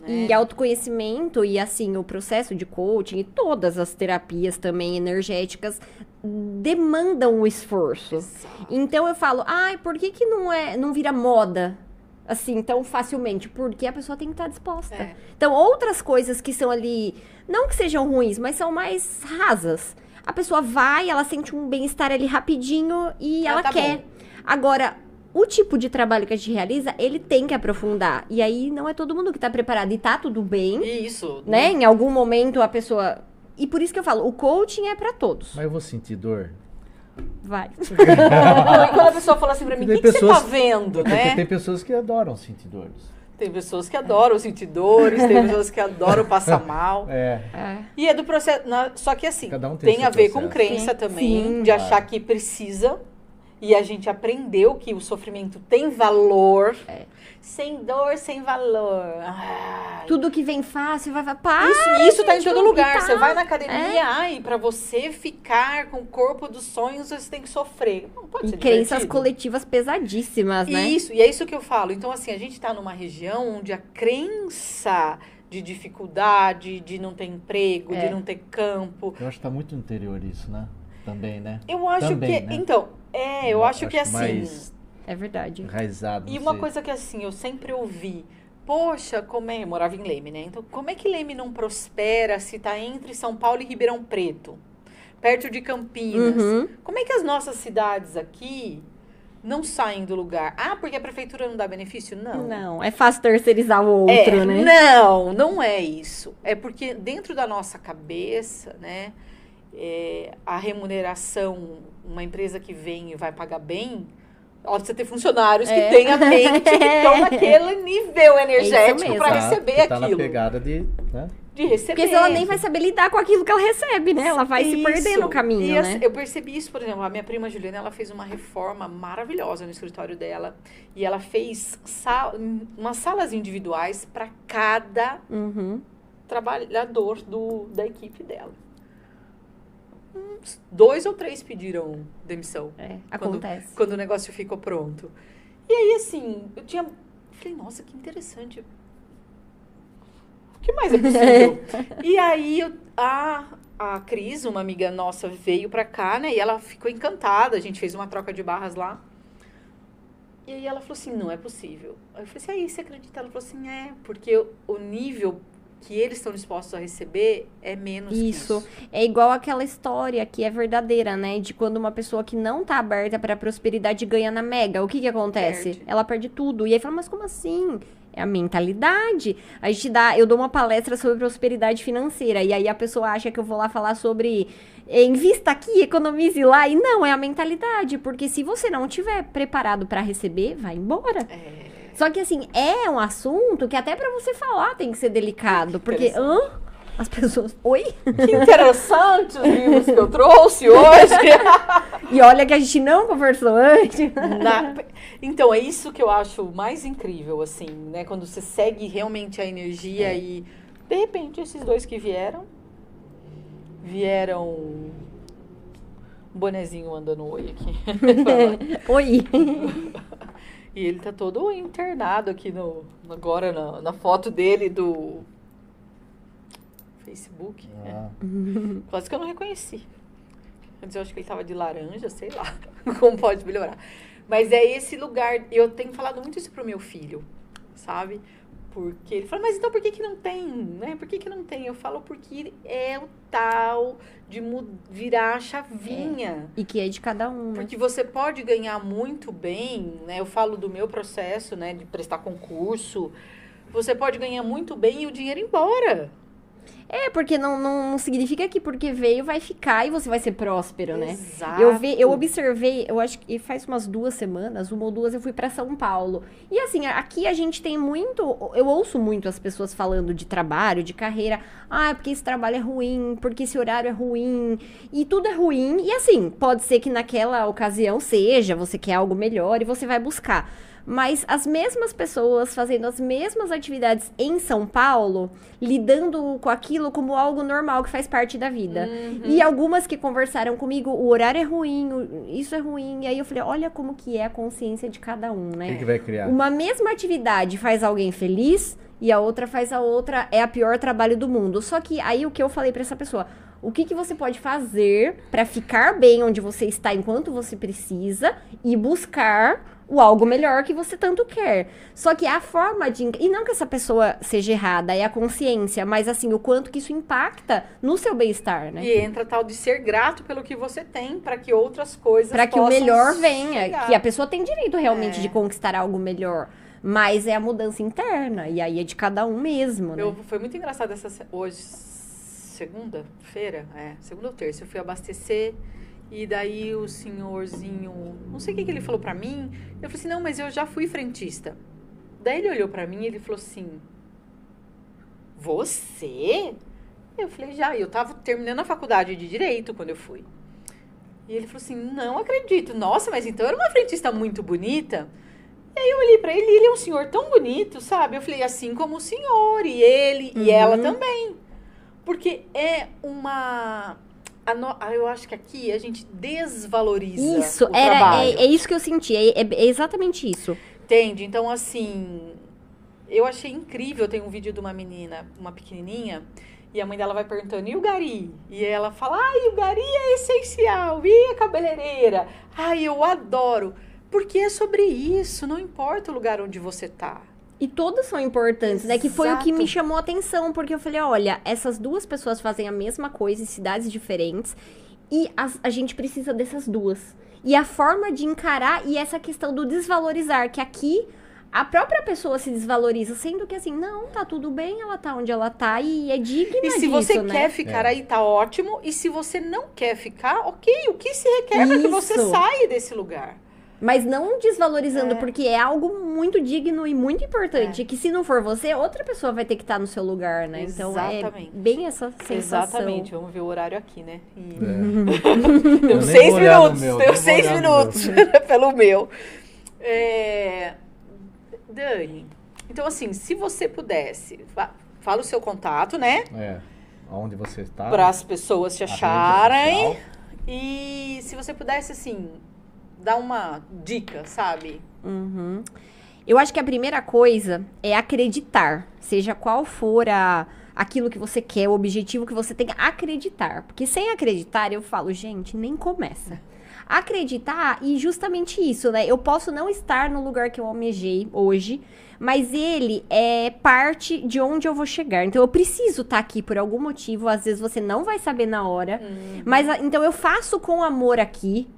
Né? E autoconhecimento e, assim, o processo de coaching e todas as terapias também energéticas demandam o esforço. Exato. Então eu falo, por que não vira moda assim tão facilmente? Porque a pessoa tem que estar disposta. Então outras coisas que são ali, não que sejam ruins, mas são mais rasas. A pessoa vai, ela sente um bem-estar ali rapidinho e ela tá quer. bom. Agora, o tipo de trabalho que a gente realiza, ele tem que aprofundar. E aí não é todo mundo que tá preparado. E tá tudo bem, Isso. né? Em algum momento a pessoa... E por isso que eu falo, o coaching é pra todos. Mas eu vou sentir dor. Vai. Não, e quando a pessoa fala assim pra mim, o Tem que você tá pessoas- vendo, Porque né? tem pessoas que adoram sentir dores. Tem pessoas que adoram sentir dores, tem pessoas que adoram passar mal. E é do processo. Só que assim, Cada um tem tem seu a ver com processo. crença Sim, também, sim. de achar que precisa. E a gente aprendeu que o sofrimento tem valor. Sem dor, sem valor. Ai. Tudo que vem fácil, vai... Isso tá em gente, todo não lugar. tá. Você vai na academia, e pra você ficar com o corpo dos sonhos, você tem que sofrer. Não pode E ser crenças divertido. coletivas pesadíssimas, né? Isso, e é isso que eu falo. Então, assim, a gente tá numa região onde a crença de dificuldade, de não ter emprego, de não ter campo. Eu acho que tá muito no interior isso, né? Também, né? Eu acho Também, que. né? Então, eu acho que assim. mais É verdade. enraizado. E não uma sei. coisa que assim, eu sempre ouvi. Poxa, eu morava em Leme, né? Então, como é que Leme não prospera se tá entre São Paulo e Ribeirão Preto? Perto de Campinas. Uhum. Como é que as nossas cidades aqui não saem do lugar? Porque a prefeitura não dá benefício? Não, é fácil terceirizar o outro, né? Não é isso. É porque dentro da nossa cabeça, né? A remuneração, uma empresa que vem e vai pagar bem, ó, você ter funcionários que têm a mente, que estão naquele nível energético mesmo. para receber que tá aquilo. na pegada de... Né? De receber. Porque senão ela nem vai saber lidar com aquilo que ela recebe, né? Ela vai se perder Isso. no caminho, E né? eu percebi isso, por exemplo, a minha prima Juliana, ela fez uma reforma maravilhosa no escritório dela. E ela fez umas salas individuais para cada Uhum. trabalhador da equipe dela. 2 ou 3 pediram demissão. Acontece. Quando o negócio ficou pronto. E aí, assim, falei, nossa, que interessante. O que mais é possível? E aí, a Cris, uma amiga nossa, veio pra cá, né? E ela ficou encantada. A gente fez uma troca de barras lá. E aí ela falou assim, não é possível. Aí eu falei assim, aí você acredita? Ela falou assim, porque o nível que eles estão dispostos a receber é menos que isso. É igual aquela história que é verdadeira, né? De quando uma pessoa que não tá aberta pra prosperidade ganha na Mega. O que acontece? Perde. Ela perde tudo. E aí fala, mas como assim? É a mentalidade. Eu dou uma palestra sobre prosperidade financeira. E aí a pessoa acha que eu vou lá falar sobre invista aqui, economize lá. E não, é a mentalidade. Porque se você não estiver preparado pra receber, vai embora. Só que, assim, é um assunto que até pra você falar tem que ser delicado. Porque, as pessoas... Oi? Que interessante os livros que eu trouxe hoje. E olha que a gente não conversou antes. Então, é isso que eu acho mais incrível, assim, né? Quando você segue realmente a energia e, de repente, esses 2 que vieram um bonezinho mandando oi aqui. Oi. E ele tá todo internado aqui agora na foto dele do Facebook. Quase que eu não reconheci. Antes eu acho que ele tava de laranja, sei lá. Como pode melhorar. Mas é esse lugar. Eu tenho falado muito isso pro meu filho, sabe? Porque ele fala, mas então por que não tem, né? Por que não tem? Eu falo, porque é o tal de virar a chavinha. E que é de cada um, né? Porque você pode ganhar muito bem, né? Eu falo do meu processo, né? De prestar concurso. Você pode ganhar muito bem e o dinheiro ir embora. Porque não significa que porque veio vai ficar e você vai ser próspero, né? Exato. Eu observei, eu acho que faz umas 2 semanas, 1 ou 2, eu fui pra São Paulo. E assim, aqui a gente tem muito, eu ouço muito as pessoas falando de trabalho, de carreira. Ah, porque esse trabalho é ruim, porque esse horário é ruim. E tudo é ruim. E assim, pode ser que naquela ocasião você quer algo melhor e você vai buscar. Mas as mesmas pessoas fazendo as mesmas atividades em São Paulo, lidando com aquilo como algo normal que faz parte da vida. E algumas que conversaram comigo, o horário é ruim, isso é ruim. E aí eu falei, olha como que é a consciência de cada um, né? O que vai criar? Uma mesma atividade faz alguém feliz e a outra faz a outra, é a pior trabalho do mundo. Só que aí o que eu falei pra essa pessoa, o que você pode fazer pra ficar bem onde você está enquanto você precisa e buscar o algo melhor que você tanto quer. Só que a forma de... E não que essa pessoa seja errada, é a consciência, mas assim, o quanto que isso impacta no seu bem-estar, né? E entra tal de ser grato pelo que você tem, para que outras coisas para que o melhor venha, chegar. Que a pessoa tem direito realmente de conquistar algo melhor. Mas é a mudança interna, e aí é de cada um mesmo, né? Foi muito engraçado hoje, segunda-feira, segunda ou terça, eu fui abastecer. E daí o senhorzinho, não sei o que ele falou pra mim. Eu falei assim, não, mas eu já fui frentista. Daí ele olhou pra mim e ele falou assim, você? Eu falei, já. E eu tava terminando a faculdade de Direito quando eu fui. E ele falou assim, não acredito. Nossa, mas então eu era uma frentista muito bonita. E aí eu olhei pra ele e ele é um senhor tão bonito, sabe? Eu falei, assim como o senhor, e ele, e ela também. Porque é uma... Eu acho que aqui a gente desvaloriza o trabalho. É isso que eu senti, é exatamente isso. Entende? Então, assim, eu achei incrível. Tem um vídeo de uma menina, uma pequenininha, e a mãe dela vai perguntando, e o gari? E ela fala, ai, o gari é essencial, e a cabeleireira? Ai, eu adoro. Porque é sobre isso, não importa o lugar onde você tá. E todas são importantes, né? Que foi o que me chamou a atenção, porque eu falei, olha, essas 2 pessoas fazem a mesma coisa em cidades diferentes e a gente precisa dessas 2. E a forma de encarar e essa questão do desvalorizar, que aqui a própria pessoa se desvaloriza, sendo que assim, não, tá tudo bem, ela tá onde ela tá e é digna disso, E se você né? quer ficar aí, tá ótimo. E se você não quer ficar, ok, o que se requer para que você saia desse lugar? Mas não desvalorizando, porque é algo muito digno e muito importante. Que se não for você, outra pessoa vai ter que estar no seu lugar, né? Exatamente. Então, é bem essa sensação. Exatamente. Vamos ver o horário aqui, né? Tenho 6 minutos. Tenho 6 minutos pelo meu. Dani, então assim, se você pudesse, fala o seu contato, né? Onde você está. Para as pessoas te acharem. E se você pudesse, assim... Dá uma dica, sabe? Eu acho que a primeira coisa é acreditar. Seja qual for aquilo que você quer, o objetivo que você tem, acreditar. Porque sem acreditar, eu falo, gente, nem começa. Acreditar e justamente isso, né? Eu posso não estar no lugar que eu almejei hoje, mas ele é parte de onde eu vou chegar. Então, eu preciso estar aqui por algum motivo. Às vezes, você não vai saber na hora. Mas, então, eu faço com amor aqui.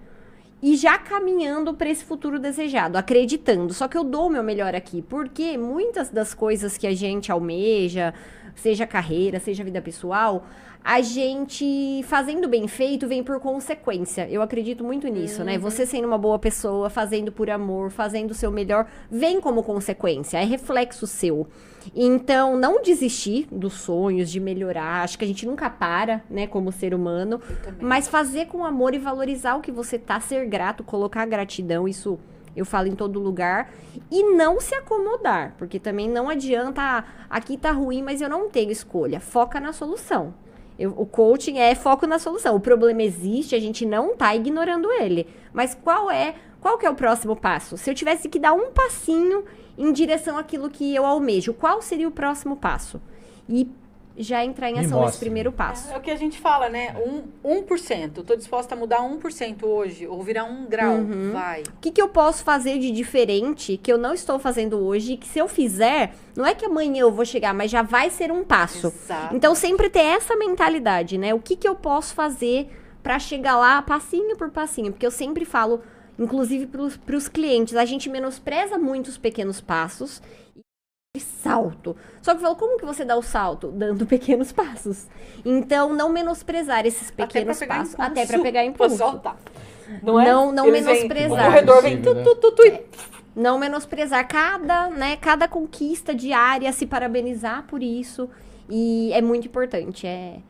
E já caminhando para esse futuro desejado, acreditando. Só que eu dou o meu melhor aqui, porque muitas das coisas que a gente almeja, seja carreira, seja vida pessoal, a gente fazendo bem feito vem por consequência. Eu acredito muito nisso, né? Você sendo uma boa pessoa, fazendo por amor, fazendo o seu melhor, vem como consequência, é reflexo seu. Então, não desistir dos sonhos, de melhorar. Acho que a gente nunca para, né, como ser humano. Mas fazer com amor e valorizar o que você tá, ser grato, colocar gratidão, isso eu falo em todo lugar. E não se acomodar, porque também não adianta, aqui tá ruim, mas eu não tenho escolha. Foca na solução. O coaching é foco na solução. O problema existe, a gente não tá ignorando ele. Mas qual que é o próximo passo? Se eu tivesse que dar um passinho em direção àquilo que eu almejo, qual seria o próximo passo? E já entrar em ação nesse primeiro passo. É o que a gente fala, né? 1%. Estou disposta a mudar 1% hoje, ou virar 1 grau. Vai. O que eu posso fazer de diferente que eu não estou fazendo hoje, que se eu fizer, não é que amanhã eu vou chegar, mas já vai ser um passo. Exato. Então, sempre ter essa mentalidade, né? O que eu posso fazer para chegar lá passinho por passinho? Porque eu sempre falo, inclusive para os clientes, a gente menospreza muito os pequenos passos e salto. Só que eu falo, como que você dá o salto? Dando pequenos passos. Então, não menosprezar esses pequenos passos. Até para pegar impulso. Soltar. Não é? Não menosprezar. O corredor vem Não menosprezar cada conquista diária, se parabenizar por isso. E é muito importante. É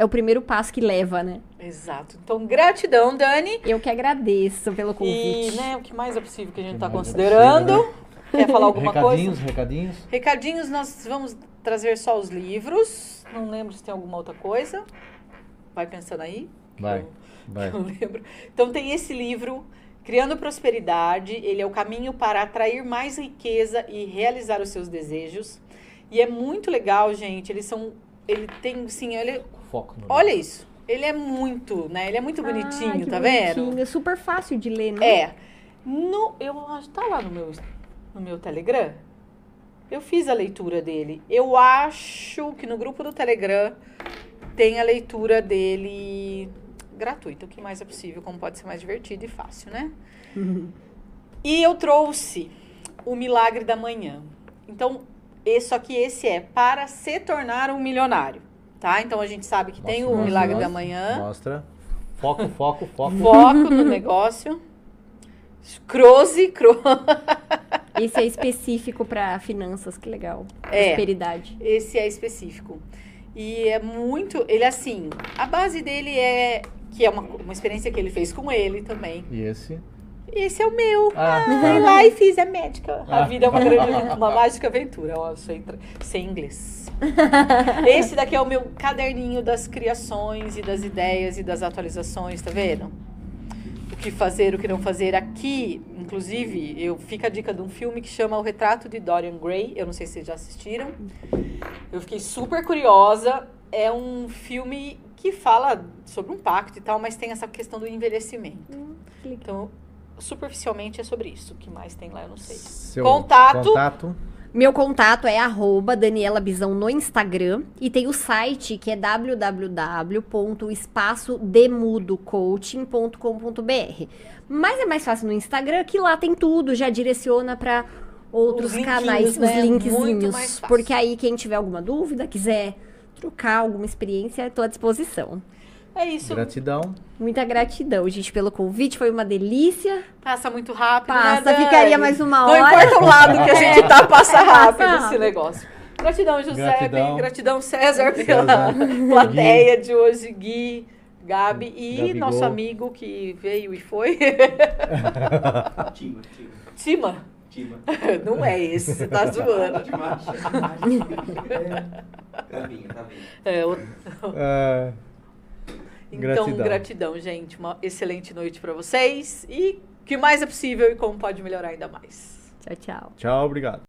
o primeiro passo que leva, né? Exato. Então, gratidão, Dani. Eu que agradeço pelo convite. E, né, o que mais é possível que a gente está considerando. Quer falar alguma coisa? Recadinhos, nós vamos trazer só os livros. Não lembro se tem alguma outra coisa. Vai pensando aí. Vai. Não lembro. Então, tem esse livro, Criando Prosperidade. Ele é o caminho para atrair mais riqueza e realizar os seus desejos. E é muito legal, gente. Ele tem, sim, Foco no olha isso. Ele é muito, né? Ele é muito bonitinho, tá vendo? É super fácil de ler, né? Eu acho, tá lá no meu Telegram. Eu fiz a leitura dele. Eu acho que no grupo do Telegram tem a leitura dele gratuita, o que mais é possível, como pode ser mais divertido e fácil, né? E eu trouxe o Milagre da Manhã. Então, esse é para se tornar um milionário, tá? Então, a gente sabe que tem o Milagre da Manhã. Mostra. Foco. Foco no negócio. Close. Esse é específico para finanças, que legal. Prosperidade. Esse é específico. E é muito... Ele, assim, a base dele que é uma experiência que ele fez com ele também. E esse? Esse é o meu. Tá. Life is a magical. A vida é uma mágica aventura. Ó, sem inglês. Esse daqui é o meu caderninho das criações e das ideias e das atualizações, tá vendo? O que fazer, o que não fazer. Aqui, inclusive, fica a dica de um filme que chama O Retrato de Dorian Gray. Eu não sei se vocês já assistiram. Eu fiquei super curiosa. É um filme que fala sobre um pacto e tal, mas tem essa questão do envelhecimento. Então, superficialmente é sobre isso. O que mais tem lá, eu não sei. Seu Contato. Meu contato é @DanielaBizão no Instagram. E tem o site que é www.espaçodemudocoaching.com.br. Mas é mais fácil no Instagram, que lá tem tudo, já direciona para outros canais, né? os linkzinhos. Muito mais fácil. Porque aí quem tiver alguma dúvida, quiser trocar alguma experiência, estou à disposição. É isso. Gratidão. Muita gratidão, gente, pelo convite. Foi uma delícia. Passa muito rápido, Passa, né, Dani? ficaria mais uma Não hora. importa o lado que a gente tá, passa rápido esse negócio. Gratidão, Giuseppe. Gratidão, César, pela plateia de hoje. Gui, Gabi e Gabigol. Nosso amigo que veio e foi. Tima? Não é esse, você tá zoando. Tá vindo. Então, gratidão, gente. Uma excelente noite para vocês. E o que mais é possível e como pode melhorar ainda mais. Tchau, tchau. Tchau, obrigado.